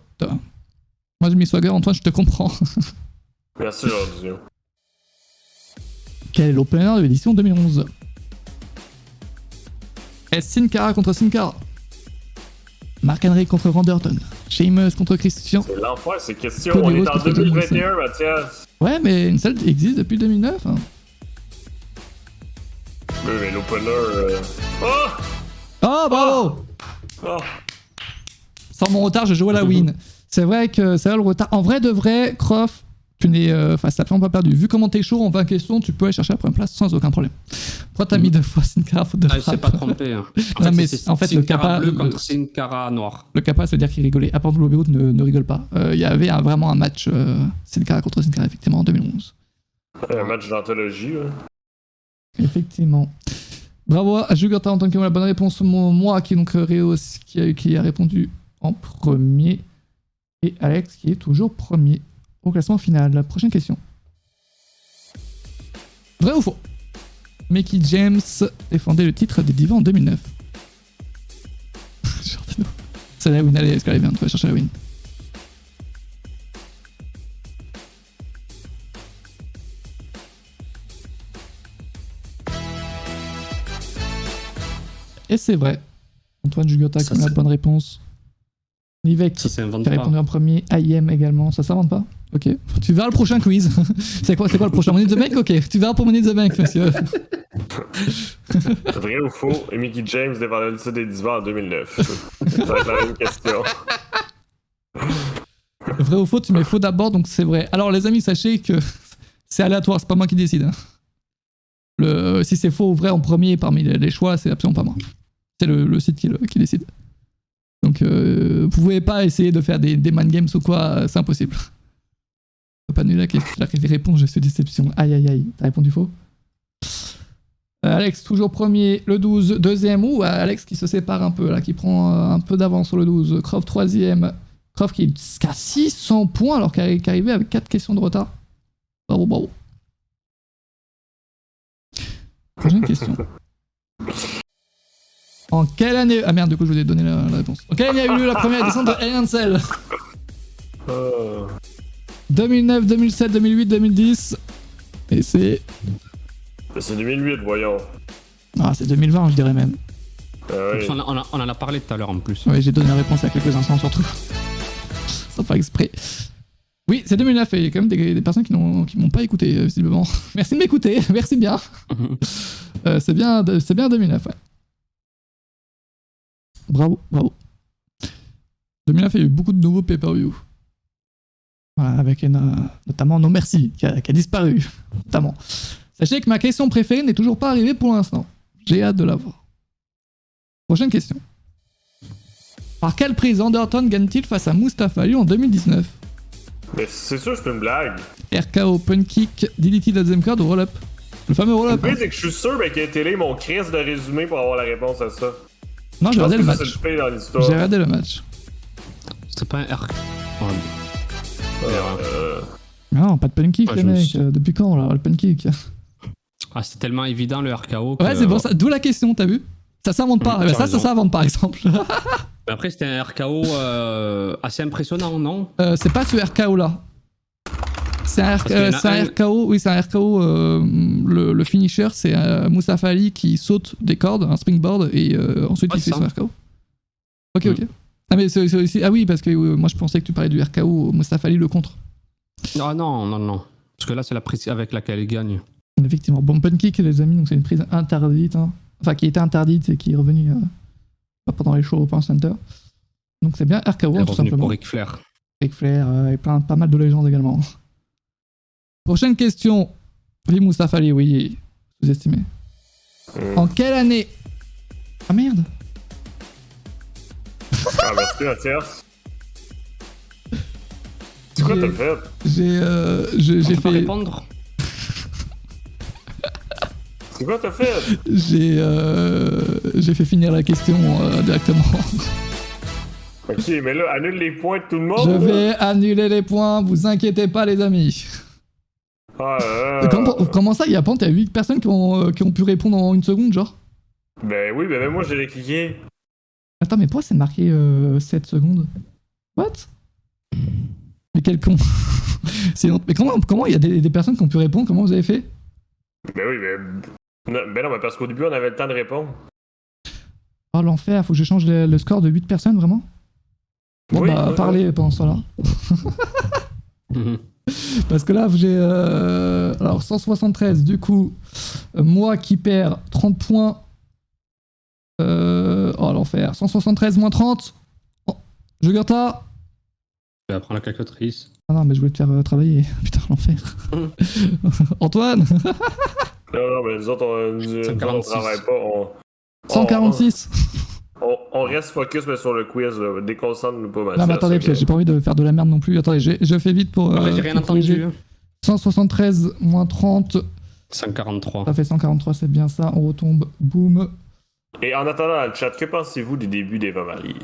Moi, Jimmy Swagger, Antoine, je te comprends. Merci, Jordi. Quel est l'opener de l'édition 2011? Est-ce Sin Cara contre Sin Cara? Mark Henry contre Randy Orton? Sheamus contre Christian? C'est l'enfer, ces questions. Cody On est Rhodes en contre 2021, Mathias. Ouais, mais une salle existe depuis 2009. Hein. Oui, mais l'opener... Oh! Oh, bravo! Oh! Sans mon retard, je joue à la win. C'est vrai que c'est là le retard. En vrai de vrai, Croft, tu n'es. Enfin, ça fait pas perdu. Vu comment t'es chaud en 20 questions, tu peux aller chercher la première place sans aucun problème. Pourquoi t'as mis deux fois Sin Cara faute de frappe? Il s'est pas trompé. Hein. Non, mais en fait, le Sin Cara Kappa. bleu contre Sin Cara noir. Le Kappa, ça veut dire qu'il rigolait. À part le Road ne rigole pas. Il y avait vraiment un match Sin Cara contre Sin Cara, effectivement, en 2011. Un match d'anthologie, ouais. Effectivement. Bravo à Jugurta en tant que la bonne réponse. Moi, qui est donc Réos, qui a répondu en premier. Et Alex, qui est toujours premier au classement final. Prochaine question. Vrai ou faux? Mickey James défendait le titre des Divas en 2009. C'est la win, allez, est-ce qu'elle est bien? Tu vas chercher la win. Et c'est vrai. Antoine Jugurta comme la bonne réponse. Nivek qui a répondu en premier. IM également. Ça s'invente pas? Ok. Tu verras le prochain quiz. C'est quoi le prochain? Money in the Bank? Ok. Tu verras pour Money in the Bank, monsieur. Vrai ou faux? Et Mickey James défendait le titre des Divas en 2009. Ça va être la même question. Vrai ou faux? Tu mets faux d'abord, donc c'est vrai. Alors les amis, sachez que c'est aléatoire. C'est pas moi qui décide. Hein. Si c'est faux ou vrai en premier parmi les choix, c'est absolument pas moi. C'est le site qui décide. Donc, vous pouvez pas essayer de faire des mind games ou quoi, c'est impossible. Pas nul la réponse, je suis déception. Aïe aïe aïe, t'as répondu faux. Alex, toujours premier, le 12, deuxième, ou Alex qui se sépare un peu, là, qui prend un peu d'avance sur le 12. Croft, troisième. Croft qui a 600 points alors qu'il est arrivé avec 4 questions de retard. Bravo, bravo. Prochaine question. En quelle année... Ah merde, du coup, je vous ai donné la réponse. En quelle année a eu lieu la première descente de Hell in Cell? 2009, 2007, 2008, 2010. Et c'est... C'est 2008, voyons. Ah, c'est 2020, je dirais même. Oui. On en a parlé tout à l'heure en plus. Oui, j'ai donné la réponse il y a quelques instants, surtout. Sans faire exprès. Oui, c'est 2009, et il y a quand même des personnes qui m'ont pas écouté, visiblement. Merci de m'écouter, merci bien. C'est bien 2009, ouais. Bravo, bravo. 2009, il y a eu beaucoup de nouveaux pay-per-view. Voilà, avec notamment No Mercy, qui a disparu, notamment. Sachez que ma question préférée n'est toujours pas arrivée pour l'instant. J'ai hâte de la voir. Prochaine question. Par quelle prise Orton gagne-t-il face à Mustafa Ali en 2019? Mais c'est sûr, c'est une blague. RKO, Punt Kick, DDT Deuxième Card ou Roll-Up? Le fameux Roll-Up. Le pire, c'est que je suis sûr qu'il y a télé mon crise de résumé pour avoir la réponse à ça. Non, j'ai regardé le match. C'est le pire dans l'histoire. J'ai regardé le match. C'était pas un R. Non, pas de Punt Kick, Ouais, les mecs. Depuis quand, là, le Punt Kick? Ah, c'est tellement évident le RKO. Ouais, c'est bon, ça. D'où la question, t'as vu? Ça s'invente pas. Ça s'invente par exemple. Mais après, c'était un RKO assez impressionnant, non? C'est pas ce RKO là. C'est un RKO, oui, c'est un RKO. Le finisher, c'est Mustafa Ali qui saute des cordes, un springboard, et ensuite il fait son RKO. Ok, ok. Ah, mais c'est aussi. Ah oui, parce que moi je pensais que tu parlais du RKO, Mustafa Ali le contre. Ah non, non, non. Parce que là, c'est la prise avec laquelle il gagne. Effectivement. Bon, Punt Kick, les amis, donc c'est une prise interdite. Hein. Enfin, qui était interdite et qui est revenue pendant les shows au Power Center. Donc c'est bien RKO, tout simplement. Pour Ric Flair. Ric Flair et pas mal de légendes également. Prochaine question. Oui, Mustafa Ali, oui, sous-estimé. En quelle année... Ah merde. Ah, merci, Mathias. C'est quoi t'as fait? J'ai fait... répondre. C'est quoi t'as fait? J'ai fait finir la question directement. Ok, mais là, annule les points de tout le monde. Je là. vais annuler les points, vous inquiétez pas les amis. Comment ça, il y a 8 personnes qui ont pu répondre en une seconde, genre? Ben oui, ben même moi, je l'ai cliqué. Attends, mais pourquoi c'est marqué 7 secondes? What? Mais quel con. Mais comment il y a des personnes qui ont pu répondre? Comment vous avez fait? Ben oui, ben non, mais parce qu'au début, on avait le temps de répondre. Oh l'enfer, faut que je change le score de 8 personnes, vraiment? Bon Oui, bah, oui, parlez pendant ce temps-là. Parce que là, j'ai... alors, 173, du coup, moi qui perds 30 points... oh l'enfer, 173 moins 30. Oh, Jugurtha. Je vais prendre la calculatrice. Ah non, mais je voulais te faire travailler. Putain, l'enfer. Antoine. Non, mais nous autres, on travaille pas. 146. On reste focus mais sur le quiz, là. Déconcentre-nous pas, Non, mais attendez, j'ai pas envie de faire de la merde non plus. Attendez, je fais vite pour... j'ai rien pour corriger. entendu. 173 moins 30. 143. Ça fait 143, c'est bien ça. On retombe. Boum. Et en attendant, dans le chat, que pensez-vous du début d'Eva Marie?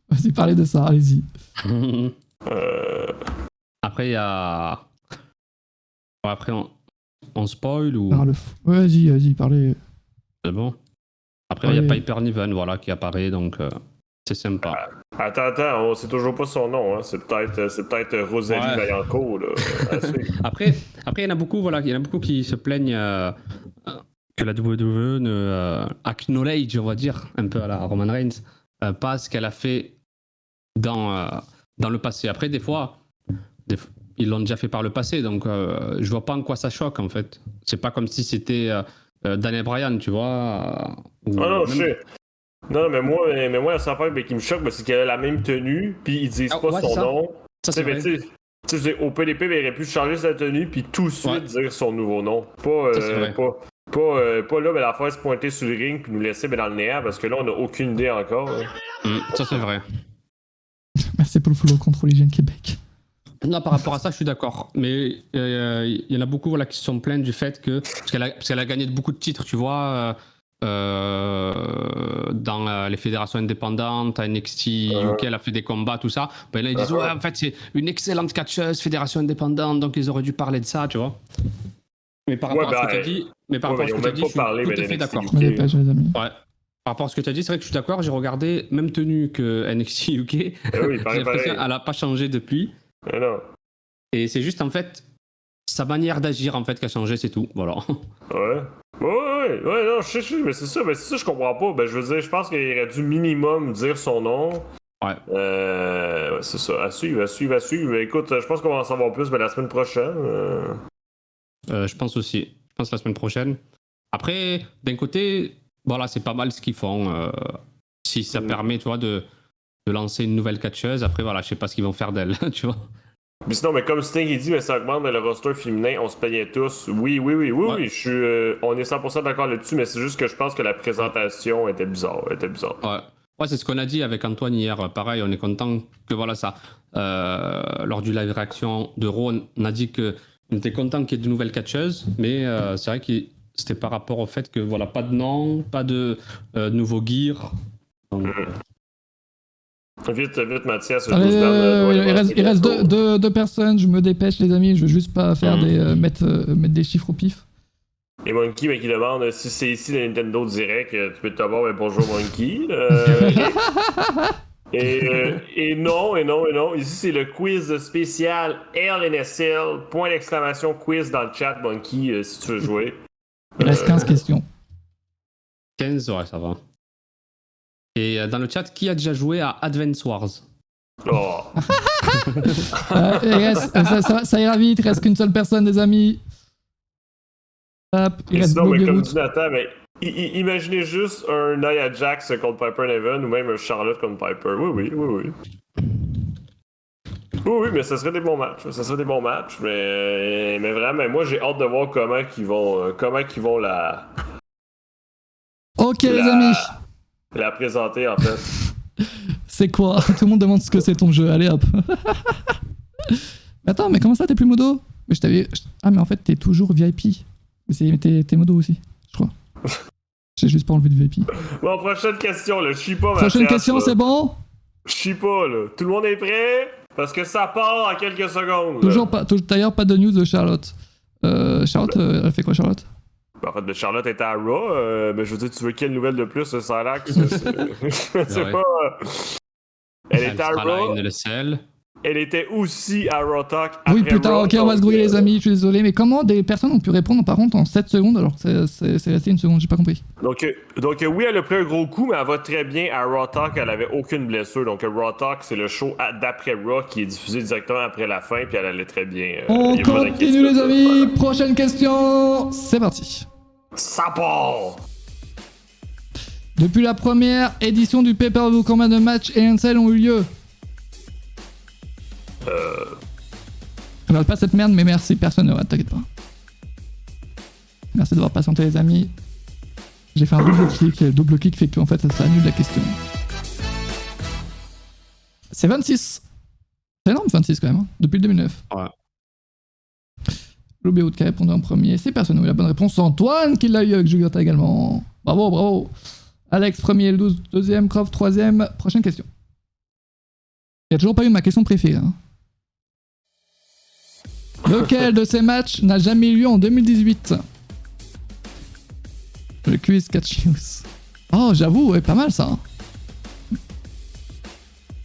Vas-y, parlez de ça, allez-y. Après, il y a... Après, on spoil ou... Ouais, vas-y, parlez. C'est bon. Après, il y a Piper Niven, voilà, qui apparaît, donc c'est sympa. Attends, on sait toujours pas son nom, hein. C'est peut-être Rosalie Vaillancourt, là. Après, il y en a beaucoup, voilà, il y en a beaucoup qui se plaignent que la WWE ne acknowledge, on va dire, un peu à la Roman Reigns, pas ce qu'elle a fait dans le passé. Après, des fois, ils l'ont déjà fait par le passé, donc je vois pas en quoi ça choque, en fait. C'est pas comme si c'était Daniel Bryan, tu vois. Non, je sais. Non, mais moi, la seule affaire qui me choque, c'est qu'elle a la même tenue, puis ils disent pas son nom. Ça, c'est vrai. Tu sais, au PDP, il aurait pu changer sa tenue, puis tout de suite dire son nouveau nom. Pas là, mais la faire se pointer sur le ring, puis nous laisser dans le néant, parce que là, on n'a aucune idée encore. Ça, c'est vrai. Merci pour le follow contre l'Hygiène Québec. Non, par rapport à ça, je suis d'accord. Mais il y en a beaucoup voilà, qui se sont plaints du fait que... Parce qu'elle a gagné beaucoup de titres, tu vois, dans les fédérations indépendantes, à NXT UK, elle a fait des combats, tout ça. Ben là, ils disent, ouais, en fait, c'est une excellente catcheuse, fédération indépendante, donc ils auraient dû parler de ça, tu vois. Mais par rapport à ce que tu as dit, je suis tout à fait d'accord. Par rapport à ce que tu as dit, c'est vrai que je suis d'accord. J'ai regardé, même tenue que NXT UK. Oui, pareil. Elle n'a pas changé depuis. Non. Et c'est juste en fait sa manière d'agir en fait qui a changé, c'est tout. Voilà. Ouais, non, je sais, mais c'est ça, je comprends pas. Ben, je veux dire, je pense qu'il aurait dû minimum dire son nom. Ouais. C'est ça, à suivre. Ben, écoute, je pense qu'on va en savoir plus la semaine prochaine. Je pense aussi. Je pense la semaine prochaine. Après, d'un côté, voilà, c'est pas mal ce qu'ils font. Si ça permet, tu vois, de lancer une nouvelle catcheuse. Après, voilà, je sais pas ce qu'ils vont faire d'elle, tu vois. Mais sinon, mais comme Sting il dit, mais ça augmente le roster féminin, on se plaignait tous. Oui, on est 100% d'accord là-dessus, mais c'est juste que je pense que la présentation était bizarre. Ouais, c'est ce qu'on a dit avec Antoine hier. Pareil, on est content que voilà ça. Lors du live réaction de Raw, on a dit qu'on était content qu'il y ait de nouvelles catcheuses, mais c'est vrai que c'était par rapport au fait que voilà, pas de nom, pas de nouveau gear. Donc, Vite, Mathias. Il reste deux personnes, je me dépêche les amis, je veux juste pas faire mettre des chiffres au pif. Et Monkey qui demande si c'est ici le Nintendo Direct, tu peux t'avoir bonjour Monkey. Et non, ici c'est le quiz spécial LNSL, point d'exclamation quiz dans le chat Monkey si tu veux jouer. Il reste 15 questions. 15, ouais, ça va. Et dans le chat, qui a déjà joué à Advance Wars? Oh. Ça ira vite, il reste qu'une seule personne, des amis. Hop, il reste sinon, mais comme dit Nathan, mais imaginez juste un Nia Jax contre Piper Niven ou même un Charlotte contre Piper. Oui. Oui, mais ça serait des bons matchs. Mais vraiment, moi j'ai hâte de voir comment ils vont la. Ok, les amis. La présenter en fait. C'est quoi? Tout le monde demande ce que c'est ton jeu, allez hop. Attends, mais comment ça t'es plus modo? Mais ah mais en fait t'es toujours VIP. Mais t'es modo aussi, je crois. J'ai juste pas enlevé du VP. Bon, prochaine question, là. Je suis pas, Prochaine Mathias, question, là. c'est bon? Je suis pas, là. Tout le monde est prêt? Parce que ça part en quelques secondes. là. Toujours pas, d'ailleurs, pas de news de Charlotte. Charlotte, elle fait quoi, Charlotte? En fait, Charlotte était à Raw. Mais je veux dire, tu veux quelle nouvelle de plus, ça a l'air que je sais Ouais. pas. Elle était à sera là, Raw. une LCL. Elle était aussi à Raw Talk. Oui, après putain, Raw, ok, on va se donc, grouiller, les amis, je suis désolé. Mais comment des personnes ont pu répondre, par contre, en 7 secondes alors que c'est resté une seconde? J'ai pas compris. Donc, oui, elle a pris un gros coup, mais elle va très bien. À Raw Talk, elle avait aucune blessure. Donc, Raw Talk, c'est le show d'après Raw qui est diffusé directement après la fin, puis elle allait très bien. On Y a pas continue, d'inquiétude, les là. amis. Voilà. Prochaine question. C'est parti. Ça part! Depuis la première édition du pay-per-view, combien de matchs et NCL ont eu lieu? Je regarde pas cette merde, mais merci, personne ne va, t'inquiète pas. Merci d'avoir patienté, les amis. J'ai fait un double clic, et le double clic fait qu'en fait ça annule la question. C'est 26. C'est énorme 26 quand même, hein, depuis le 2009. Ouais. L'OBO qui a répondu en premier, c'est personne qui a eu la bonne réponse. C'est Antoine qui l'a eu avec Jugurta également. Bravo, bravo. Alex premier, le 12, deuxième, Croft troisième. Prochaine question. Il n'y a toujours pas eu ma question préférée. Hein. Lequel de ces matchs n'a jamais eu lieu en 2018? Le quiz catch news. Oh, j'avoue, ouais, pas mal ça. Hein.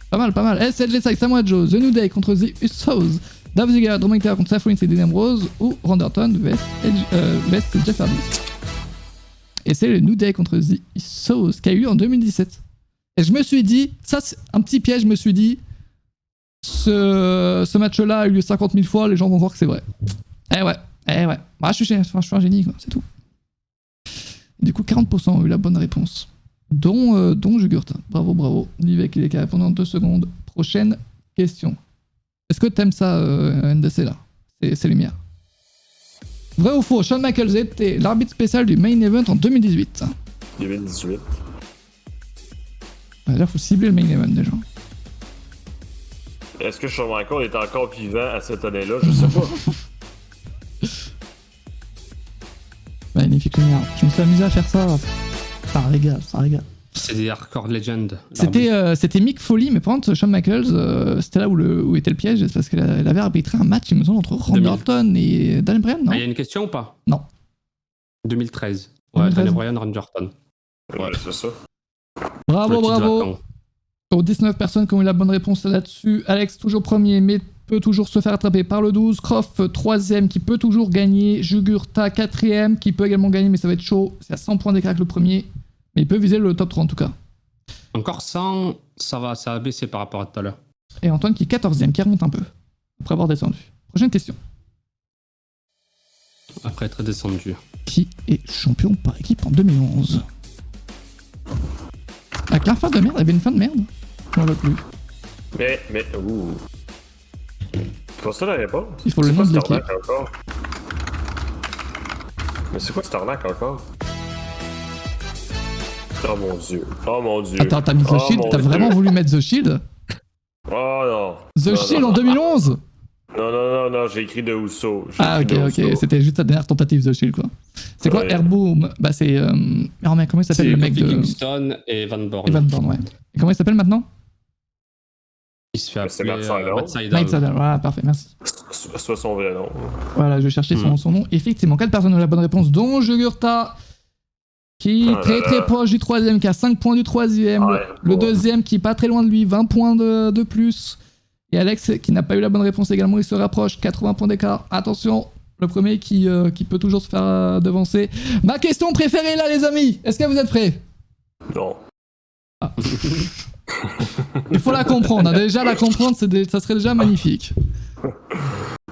Pas mal, pas mal. SLG Sykes, Samoa Joe, The New Day contre The Usos, Dolph Ziggler, Drew McIntyre contre Seth Rollins et Dean Ambrose, ou Randy Orton vs Jeff Hardy. Et c'est le New Day contre The Usos qui a eu lieu en 2017. Et je me suis dit, ça c'est un petit piège, je me suis dit, ce match-là a eu lieu 50 000 fois, les gens vont voir que c'est vrai. Eh ouais. Bah, je suis un génie, quoi, c'est tout. Et du coup, 40% ont eu la bonne réponse. Dont Jugurta. Bravo, bravo. Nivek, il est qu'à répondre en 2 secondes. Prochaine question. Est-ce que t'aimes ça, NDC, là? C'est lumière. Vrai ou faux, Shawn Michaels était l'arbitre spécial du main event en 2018. 2018. Là, faut cibler le main event, déjà. Est-ce que Shawn Michaels est encore vivant à cette année-là? Je sais pas. Magnifique lumière. Je me suis amusé à faire ça. Ça régale, ça régale. C'est des hardcore legends. C'était Mick Foley, mais par contre, Shawn Michaels, c'était là où était le piège, c'est parce qu'elle avait arbitré un match, il me semble, entre Randy Orton et Daniel Bryan, non? Il y a une question ou pas? Non. 2013. Ouais, 2013. Daniel Bryan, Randy Orton. Ouais, c'est ça. Bravo, Le titre bravo. vacant. Pour 19 personnes qui ont eu la bonne réponse là-dessus, Alex toujours premier, mais peut toujours se faire attraper par le 12. Croft troisième, qui peut toujours gagner. Jugurta quatrième, qui peut également gagner, mais ça va être chaud. C'est à 100 points d'écart avec le premier. Mais il peut viser le top 3 en tout cas. Encore 100, ça va baisser par rapport à tout à l'heure. Et Antoine qui est 14ème, qui remonte un peu. Après avoir descendu. Prochaine question. Après être descendu. Qui est champion par équipe en 2011? Avec la fin de merde, il y avait une fin de merde. Je m'en veux plus. Mais, ouh. C'est pas ça la réponse? Il faut le C'est nom quoi de cette l'équipe. arnaque encore? Mais c'est quoi cette arnaque encore? Oh mon dieu. Oh mon dieu. Attends, t'as mis The Oh Shield? mon T'as Dieu. vraiment voulu mettre The Shield? Oh non. The Non, Shield non. en 2011? Non, j'ai écrit de Uso. J'ai Ah, écrit ok, de Uso. c'était juste ta dernière tentative The Shield, quoi. C'est quoi, Ouais. Airboom? Bah, c'est. Oh, mais comment il s'appelle C'est le mec Kofi de. Kingston et Van Born. Evan Bourne, ouais. Et comment il s'appelle maintenant? Il se fait C'est appeler Matt Sydal. Matt Sydal. Night Saddle, voilà, parfait, merci. Soit son vrai nom. Voilà, je cherchais son nom. Effectivement, 4 personnes ont la bonne réponse, dont Jugurta, qui est très proche du troisième, qui a 5 points du troisième. Ouais, Le bon. deuxième, qui est pas très loin de lui, 20 points de plus. Et Alex, qui n'a pas eu la bonne réponse également, il se rapproche, 80 points d'écart. Attention, le premier qui peut toujours se faire devancer. Ma question préférée là, les amis, est-ce que vous êtes prêts? Non. Il faut la comprendre, hein. Déjà la comprendre, ça serait déjà magnifique.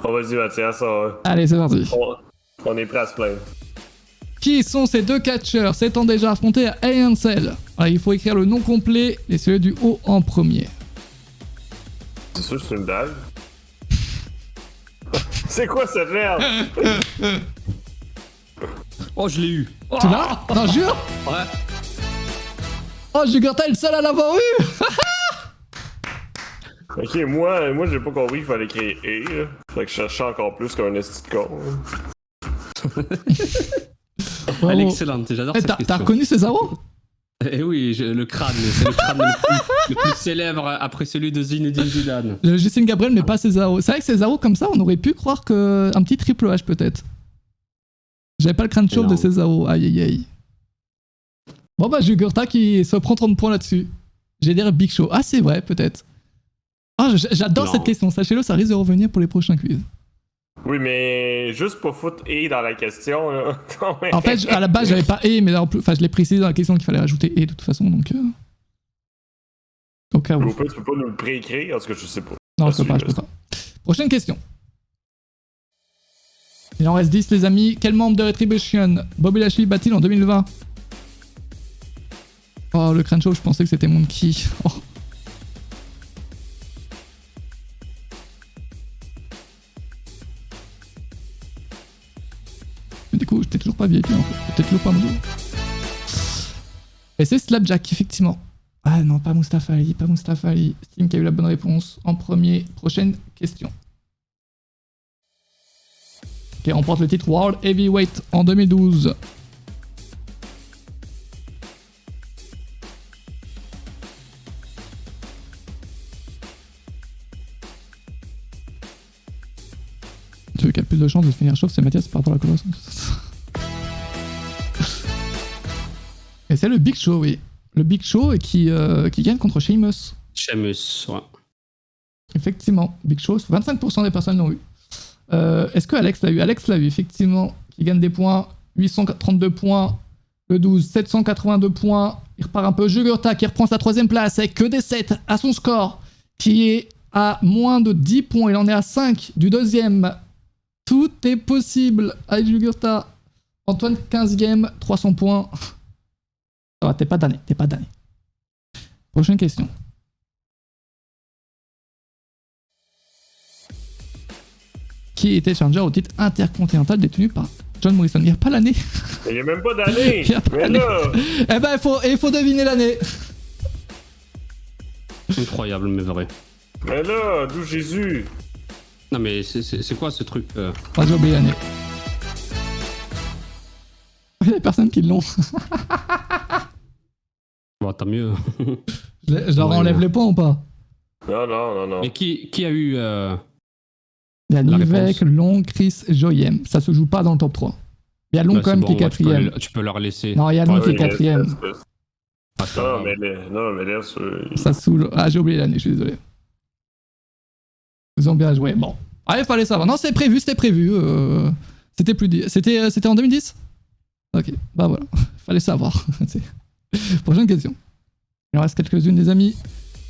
Oh, vas-y, Mathias, Allez, c'est parti. on est prêt à se plaindre. Qui sont ces deux catcheurs s'étant déjà affrontés à ANCL? Alors, il faut écrire le nom complet et celui du haut en premier. C'est sûr que c'est une dalle. C'est quoi cette merde? Oh, je l'ai eu. Tu l'as? Non, jure? Ouais. Oh, Jugurta est le seul à l'avoir eu! Ok, moi j'ai pas compris qu'il fallait créer E, là. Fait que je cherchais encore plus qu'un esti de con. Bravo. Elle est excellente, j'adore cette T'as question. reconnu Cesaro? Eh oui, le crâne, c'est le crâne le plus célèbre après celui de Zinedine Zidane. Justin Gabriel, mais pas Cesaro. C'est vrai que Cesaro, comme ça, on aurait pu croire qu'un petit Triple H peut-être. J'avais pas le crâne chauve de Cesaro. Aïe aïe aïe. Bon bah, Jugurta qui se prend 30 points là-dessus. J'ai dire Big Show. Ah, c'est vrai, peut-être. Ah, j'adore cette question. Sachez-le, ça risque de revenir pour les prochains quiz. Oui, mais juste pour foutre et dans la question, là. En fait, à la base, j'avais pas et, mais en plus, je l'ai précisé dans la question qu'il fallait rajouter et de toute façon, donc. Au cas où. Tu peux pas nous le préécrire, parce que je sais pas. Non, je peux pas. Prochaine question. Il en reste 10, les amis. Quel membre de Retribution Bobby Lashley bat-il en 2020? Oh, le crâne chauve, je pensais que c'était Monkey. Oh. Mais du coup, j'étais toujours pas VIP en fait. J'étais toujours pas Mondo. Et c'est Slapjack, effectivement. Ah non, pas Mustafa Ali, pas Mustafa Ali. Steam qui a eu la bonne réponse en premier. Prochaine question. Qui remporte le titre World Heavyweight en 2012. Celui qui a le plus de chances de finir chauve, c'est Mathias par rapport à la colosse. Et c'est le Big Show, oui. Le Big Show qui gagne contre Sheamus. Sheamus, ouais. Effectivement, Big Show, 25% des personnes l'ont eu. Est-ce que Alex l'a eu? Alex l'a eu, effectivement. Qui gagne des points. 832 points. Le 12, 782 points. Il repart un peu. Jugurta qui reprend sa 3ème place avec que des 7 à son score. Qui est à moins de 10 points. Il en est à 5 du 2ème. Tout est possible avec Jugurta. Antoine, 15ème, 300 points. Oh, t'es pas damné. Prochaine question. Qui était challenger au titre intercontinental détenu par John Morrison? Il n'y a pas l'année. Il n'y a même pas d'année. Mais là. Eh ben, il faut deviner l'année. Incroyable, mais vrai. Mais là, d'où Jésus? Non, mais c'est quoi ce truc Ah, j'ai oublié l'année. Il y a des personnes qui l'ont. Bon, tant mieux. Je leur enlève les points ou pas? Non. Mais qui a eu. Il y a La Livek, réponse. Long, Chris, Joyem. Ça se joue pas dans le top 3. Il y a Long Bah, quand même c'est qui est bon, ouais, 4ème. tu peux leur laisser. Non, il y a Long qui est Oui, 4ème. Ah, ça va. Non, mais là, Ça saoule. Ah, j'ai oublié l'année, je suis désolé. Ils ont bien joué. Bon. Ah, il fallait savoir. Non, c'était prévu. C'était plus. C'était en 2010? Ok, bah voilà. Fallait savoir. Prochaine question. Il en reste quelques-unes, les amis.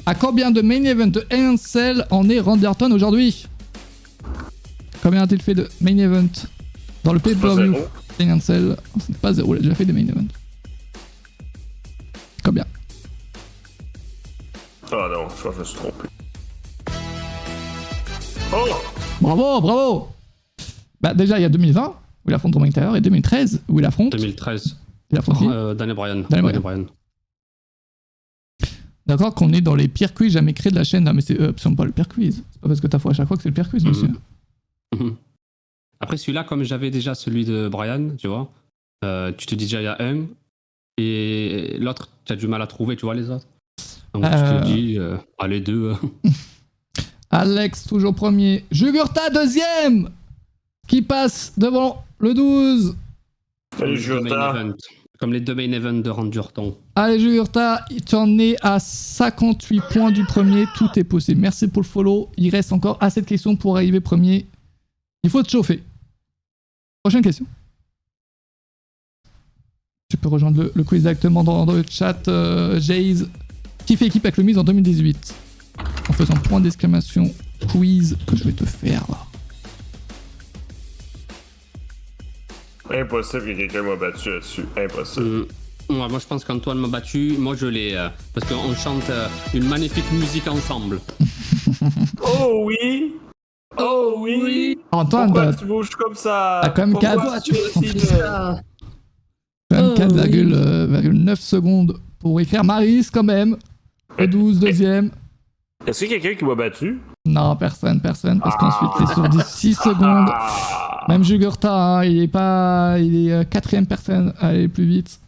À combien de main event de Hell in Cell en est Randy Orton aujourd'hui? Combien a-t-il fait de main event dans le pay-per-view Hell in Cell? C'est pas 0, il a déjà fait des main events. Combien? Ah non, je crois que je me suis trompé. Oh! Bravo! Bah déjà, il y a 2020, où il affronte Drew McIntyre, et 2013, où il affronte... 2013. Il affronte qui? Daniel Bryan. D'accord, qu'on est dans les pires quiz jamais créés de la chaîne. Ah, mais c'est absolument pas le pire quiz. C'est pas parce que t'as foi à chaque fois que c'est le pire quiz, monsieur. Après, celui-là, comme j'avais déjà celui de Bryan, tu vois, tu te dis déjà il y a un, et l'autre, tu as du mal à trouver, tu vois, les autres. Donc tu te dis, les deux. Alex, toujours premier. Jugurta, 2ème! Qui passe devant le 12. Salut, Jugurta. Comme les deux main events de Randy Orton. Allez, Jugurta, tu en es à 58 points du premier. Tout est possible. Merci pour le follow. Il reste encore assez de questions pour arriver premier. Il faut te chauffer. Prochaine question. Tu peux rejoindre le quiz directement dans le chat. Jaze, qui fait équipe avec le Miz en 2018? En faisant point d'exclamation quiz que je vais te faire. Impossible que quelqu'un m'a battu là-dessus. Impossible. Moi, je pense qu'Antoine m'a battu. Moi, je l'ai. Parce qu'on chante une magnifique musique ensemble. Oh oui! Oh oui! Antoine, pourquoi tu bouges comme ça? T'as quand même Pourquoi tu fais ça? 4,9 secondes pour écrire Maris quand même. Le 12, 2ème. Est-ce qu'il y a quelqu'un qui m'a battu? Non, personne, parce qu'ensuite c'est sur 6 secondes. Même Jugurtha, hein, il est quatrième personne à aller plus vite.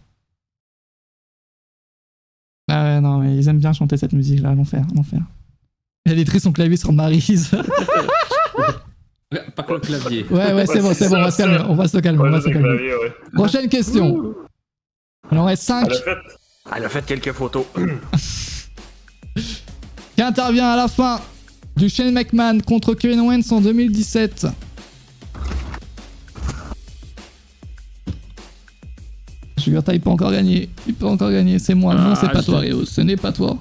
Ah ouais, non, mais ils aiment bien chanter cette musique-là, l'enfer. Il a détruit son clavier sur Maryse. Pas que le clavier. Ouais, c'est bon, on va se calmer. Clavier, ouais. Prochaine question. Il en reste 5. Elle a fait quelques photos. Qui intervient à la fin du Shane McMahon contre Kevin Owens en 2017. Jugurtha, il peut encore gagner. C'est moi. Non, c'est pas toi, Rio. Ce n'est pas toi.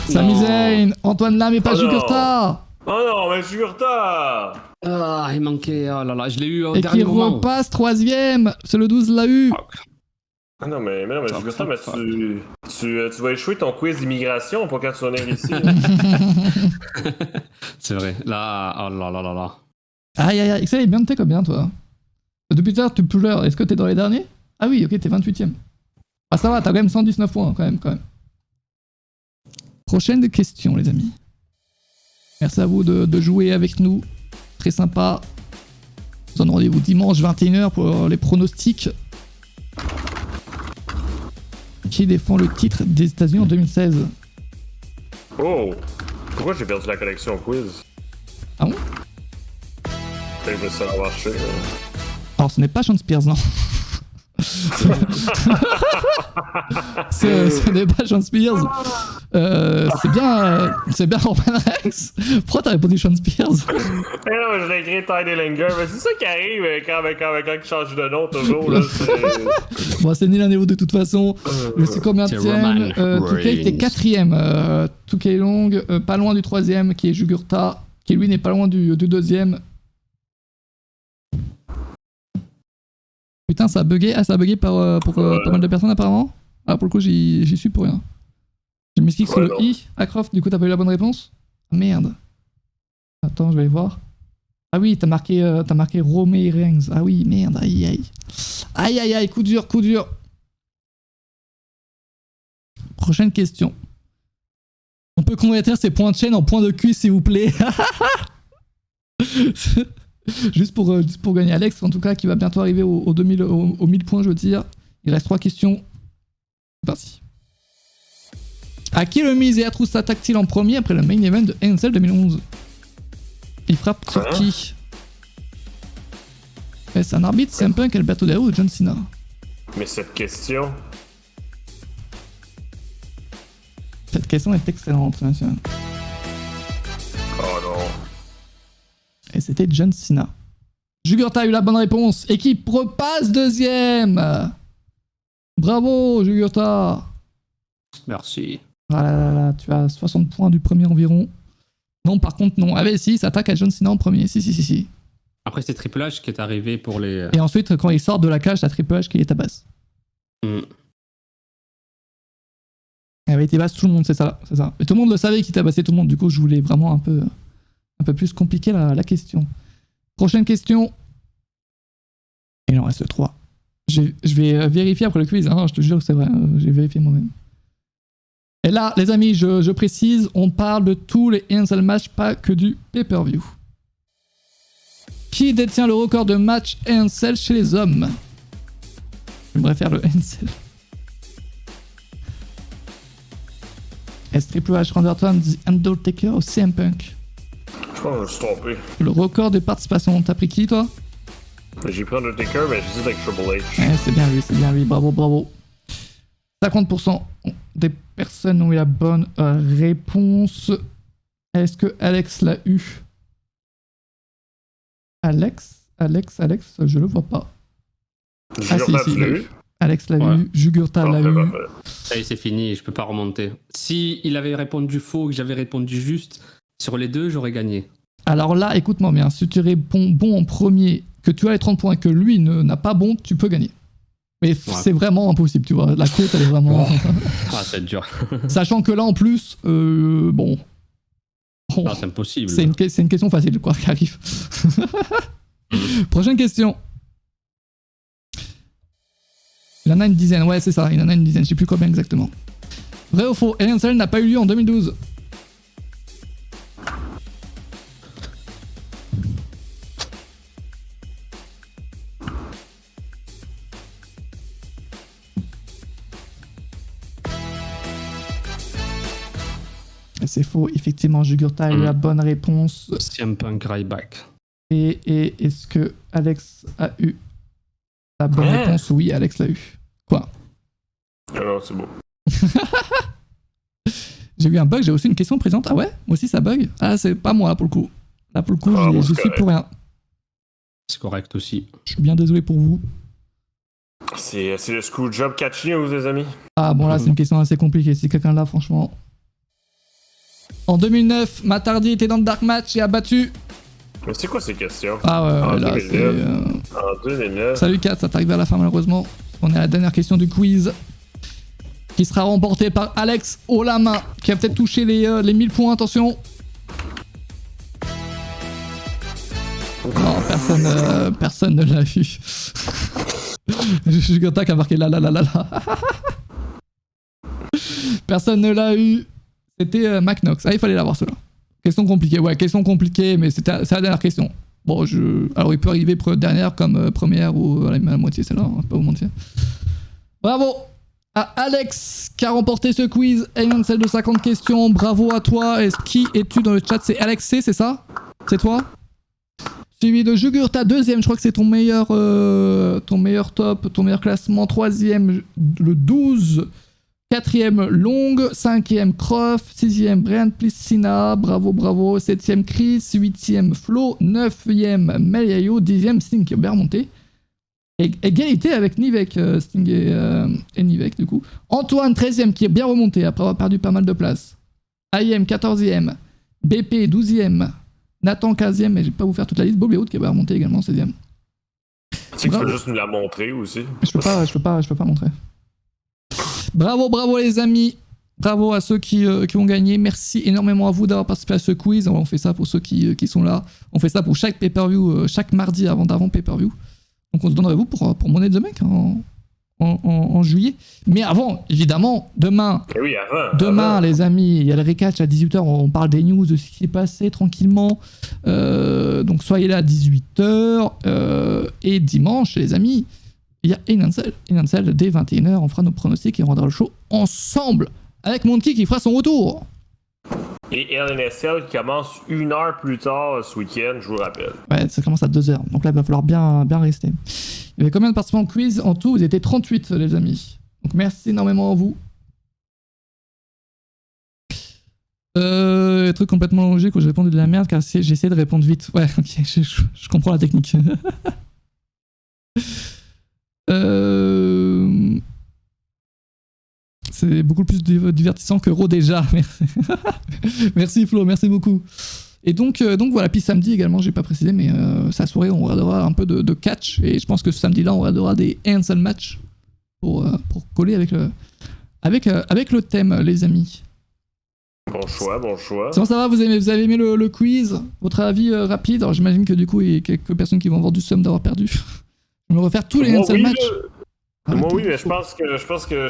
Sami Zayn, Antoine Lam et pas Jugurtha. Oh non, mais Jugurtha. Ah, il manquait. Oh là là, je l'ai eu au Et dernier qui moment. repasse 3ème. C'est le 12 l'a eu. Ah non, mais Jugurtha, mais tu vas échouer ton quiz d'immigration pour quand tu vas venir ici. C'est vrai. Là, oh là là là là. Aïe, ça est bien noté combien, toi? Depuis tout à l'heure, tu pleures. Est-ce que t'es dans les derniers? Ah oui, ok, t'es 28ème. Ah, ça va, t'as quand même 119 points, quand même. Prochaine question, les amis. Merci à vous de jouer avec nous. Très sympa. On se donne rendez-vous dimanche 21h pour les pronostics. Qui défend le titre des États-Unis en 2016? Oh! Pourquoi j'ai perdu la connexion au quiz? Ah bon? Je vais ça marcher. Alors, ce n'est pas Sean Spears, non. ce n'est pas Sean Spears. C'est bien Roman Reigns. Pourquoi t'as répondu Sean Spears? Non, je l'ai écrit Ty Dillinger, mais c'est ça qui arrive quand il change de nom toujours. Là, bon, c'est ni l'un ni l'autre de toute façon. Je sais combien de tième. Touquet était 4ème. Touquet Long, pas loin du 3ème, qui est Jugurtha, qui lui n'est pas loin du 2ème. Putain, ça a bugué. Ah, ça a bugué pour pas mal de personnes apparemment. Ah, pour le coup, j'y suis pour rien. Je m'explique sur le I. Croft, du coup, t'as pas eu la bonne réponse? Ah, merde. Attends, je vais aller voir. Ah oui, t'as marqué Roman Reigns. Ah oui, merde. Aïe, coup dur. Prochaine question. On peut convertir ces points de chaîne en points de cul, s'il vous plaît. Juste pour gagner Alex, en tout cas, qui va bientôt arriver aux 1000 points, je veux dire. Il reste 3 questions. C'est parti. À qui le Miz et Atrouz s'attaquent-ils en premier après le main event de NCL 2011? Il frappe sur qui? Est-ce un arbitre, CM Punk, Alberto Del Rio ou John Cena? Mais cette question... Cette question est excellente, monsieur. Oh non. Et c'était John Cena. Jugurtha a eu la bonne réponse. Et qui repasse 2ème. Bravo, Jugurtha. Merci. Ah là, tu as 60 points du premier environ. Non, par contre, non. Ah, mais si, il s'attaque à John Cena en premier. Si. Après, c'est Triple H qui est arrivé pour les. Et ensuite, quand il sort de la cage, t'as Triple H qui les tabasse. Il avait été basse tout le monde, c'est ça. Et tout le monde le savait qu'il tabassait tout le monde. Du coup, je voulais vraiment un peu plus compliquer la question. Prochaine question. Il en reste 3. Je vais vérifier après le quiz, hein, je te jure que c'est vrai, j'ai vérifié moi-même. Et là, les amis, je précise, on parle de tous les NCL matchs, pas que du pay-per-view. Qui détient le record de matchs NCL chez les hommes? Je préfère le NCL. Est-ce Triple H, Randy Orton, The Undertaker ou CM Punk? Je pense que je me suis trompé. Le record de participation, t'as pris qui, toi? J'ai pris Undertaker, mais j'hésite avec Triple H. Ouais, c'est bien lui, bravo. 50% des personnes ont eu la bonne réponse. Est-ce que Alex l'a eu? Alex, je le vois pas. Jugurtha, tu l'as eu? Alex l'a eu, Jugurtha l'a eu. Ça y est, c'est fini, je peux pas remonter. Si il avait répondu faux et que j'avais répondu juste, sur les deux, j'aurais gagné. Alors là, écoute-moi bien, si tu réponds bon en premier, que tu as les 30 points et que lui n'a pas bon, tu peux gagner. Mais c'est vraiment impossible, tu vois. La côte, elle est vraiment... Ah, c'est dur. Sachant que là, en plus, bon... Non, c'est impossible. C'est une question facile, quoi, qui arrive. Prochaine question. Il en a une dizaine, ouais, c'est ça, il en a une dizaine, je sais plus combien exactement. Vrai ou faux, Hell in Cell n'a pas eu lieu en 2012. c'est faux. Effectivement, Jugurtha a eu la bonne réponse. CM Punk Ryback. Et est-ce que Alex a eu la bonne réponse? Oui, Alex l'a eu. Quoi? Non, c'est bon. J'ai eu un bug, j'ai aussi une question présente. Ah ouais? Moi aussi ça bug? Ah, c'est pas moi là pour le coup. Là pour le coup, j'y suis pour rien. C'est correct aussi. Je suis bien désolé pour vous. C'est le Screwjob Catch News, les amis. Ah bon, là c'est une question assez compliquée. Si quelqu'un là, franchement. En 2009, Matt Hardy était dans le Dark Match et a battu. Mais c'est quoi ces questions? Ah ouais, En là 2009. c'est. En 2009. Salut Kat, ça t'arrive à la fin malheureusement. On est à la dernière question du quiz. Qui sera remportée par Alex Olama, qui a peut-être touché les 1000 points, attention. Non, personne ne l'a eu. Jugurtha qui a marqué là. Personne ne l'a eu. C'était McNox. Ah, il fallait l'avoir cela. Question compliquée, ouais, question compliquée, mais c'est la dernière question. Bon, alors il peut arriver dernière comme première ou à la moitié, celle-là, on va pas vous mentir. Bravo à Alex qui a remporté ce quiz ayant celle de 50 questions. Bravo à toi. Qui es-tu dans le chat? C'est Alex C, c'est ça? C'est toi? Suivi de Jugurtha, deuxième, je crois que c'est ton meilleur top, ton meilleur classement. Troisième, le 12. Quatrième, Long. Cinquième, Croft. Sixième, Brian Plissina. Bravo. Septième, Chris. Huitième, Flo. Neuvième, Meliayo. Dixième, Sting qui est bien remonté. Égalité avec Nivek, Sting et Nivek du coup. Antoine, 13ème, qui est bien remonté après avoir perdu pas mal de place. IM, 14ème. BP, 12ème. Nathan, 15ème, mais je vais pas vous faire toute la liste. Bob Léoud qui est bien remonté également, 16ème. Tu sais que tu peux juste nous la montrer aussi. Je peux pas montrer. Bravo les amis. Bravo à ceux qui ont gagné. Merci énormément à vous d'avoir participé à ce quiz. On fait ça pour ceux qui sont là. On fait ça pour chaque pay-per-view, chaque mardi d'avant pay-per-view. Donc on se donne rendez-vous pour Money in the Bank en juillet. Mais avant, évidemment, demain. Et oui, Demain, les amis, il y a le recatch à 18h. On parle des news, de ce qui s'est passé tranquillement. Donc soyez là à 18h. Et dimanche, les amis, il y a Inancel dès 21h. On fera nos pronostics et on rendra le show ensemble avec Monkey qui fera son retour. Et LNSL qui commence 1 heure plus tard ce week-end, je vous rappelle. Ouais, ça commence à 2h. Donc là, il va falloir bien rester. Il y avait combien de participants au quiz? En tout, vous étiez 38, les amis. Donc merci énormément à vous. Truc complètement logique où j'ai répondu de la merde car j'ai essayé de répondre vite. Ouais, ok, je comprends la technique. C'est beaucoup plus divertissant que Raw déjà. Merci. Merci Flo, merci beaucoup. Et donc voilà, puis samedi également, j'ai pas précisé, mais sa soirée, on regardera un peu de catch. Et je pense que ce samedi-là, on regardera des handstand match pour coller avec le thème, les amis. Bon choix. Comment ça va, vous avez aimé le quiz? Votre avis rapide? Alors j'imagine que du coup, il y a quelques personnes qui vont avoir du seum d'avoir perdu. Je vais me refaire tous les handstand match. Moi oui, mais je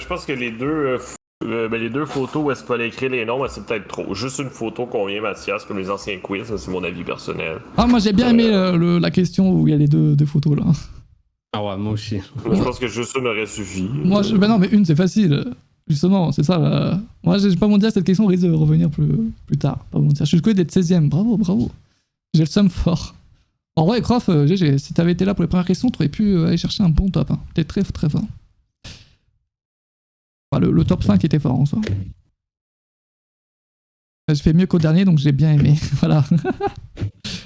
pense que les deux photos où est-ce qu'il fallait écrire les noms, c'est peut-être trop. Juste une photo convient, Mathias, comme les anciens quiz, ça, c'est mon avis personnel. Ah, moi j'ai bien aimé la question où il y a les deux photos là. Ah ouais, moi aussi. Je pense que juste une aurait suffi. Moi, ben non, mais une c'est facile. Justement, c'est ça. Moi, j'ai pas mentir, cette question risque de revenir plus tard. Pas mentir. Je suis que d'être 16ème. Bravo. J'ai le seum fort. En vrai, Croft, GG, si t'avais été là pour les premières questions, t'aurais pu aller chercher un bon top. Hein. T'es très fort. Enfin, le top 5 était fort en soi. J'ai fait mieux qu'au dernier, donc j'ai bien aimé. Voilà.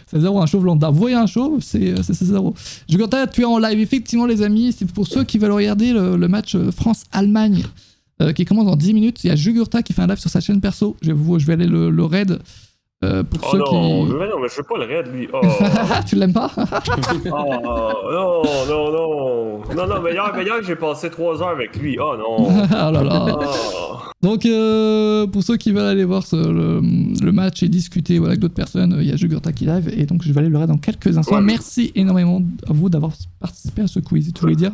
C'est 0 un chauve lambda. Vous voyez un chauve, c'est 0. Jugurtha, tu es en live. Effectivement, les amis, c'est pour ceux qui veulent regarder le match France-Allemagne qui commence dans 10 minutes. Il y a Jugurtha qui fait un live sur sa chaîne perso. Je vais aller le raid. Pour ceux qui... non, mais je veux pas le raid, lui. Oh. Tu l'aimes pas? Non, mais hier j'ai passé 3 heures avec lui. Oh non. Oh là là. Donc, pour ceux qui veulent aller voir le match et discuter avec d'autres personnes, il y a Jugurtha qui live. Et donc, je vais aller le raid dans quelques instants. Ouais. Merci énormément à vous d'avoir participé à ce quiz. Tu voulais dire?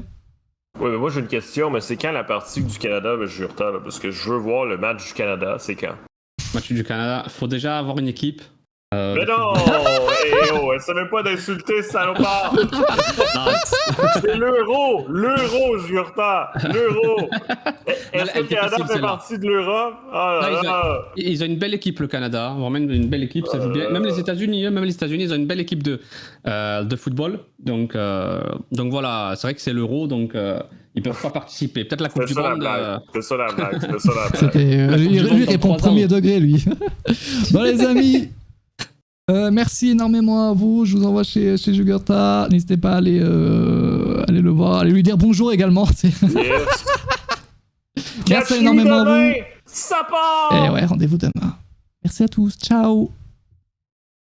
Oui, mais moi j'ai une question, mais c'est quand la partie du Canada avec Jugurtha? Parce que je veux voir le match du Canada, c'est quand? Match du Canada, faut déjà avoir une équipe. Mais non! Elle savait pas d'insulter, salopard! C'est l'euro! L'euro, Jurta! L'euro! Est-ce que le Canada fait partie de l'Europe? Ils ont une belle équipe, le Canada. Vraiment une belle équipe, ça joue bien. Même les États-Unis, ils ont une belle équipe de football. Donc voilà, c'est vrai que c'est l'euro, donc ils peuvent pas participer. Peut-être la Coupe du Monde. C'est ça la blague. Lui répond premier degré, lui. Bon, les amis. Merci énormément à vous. Je vous envoie chez Jugurtha. N'hésitez pas à aller le voir, allez lui dire bonjour également. Yes. Merci énormément à vous. Ça part. Et ouais, rendez-vous demain. Merci à tous. Ciao.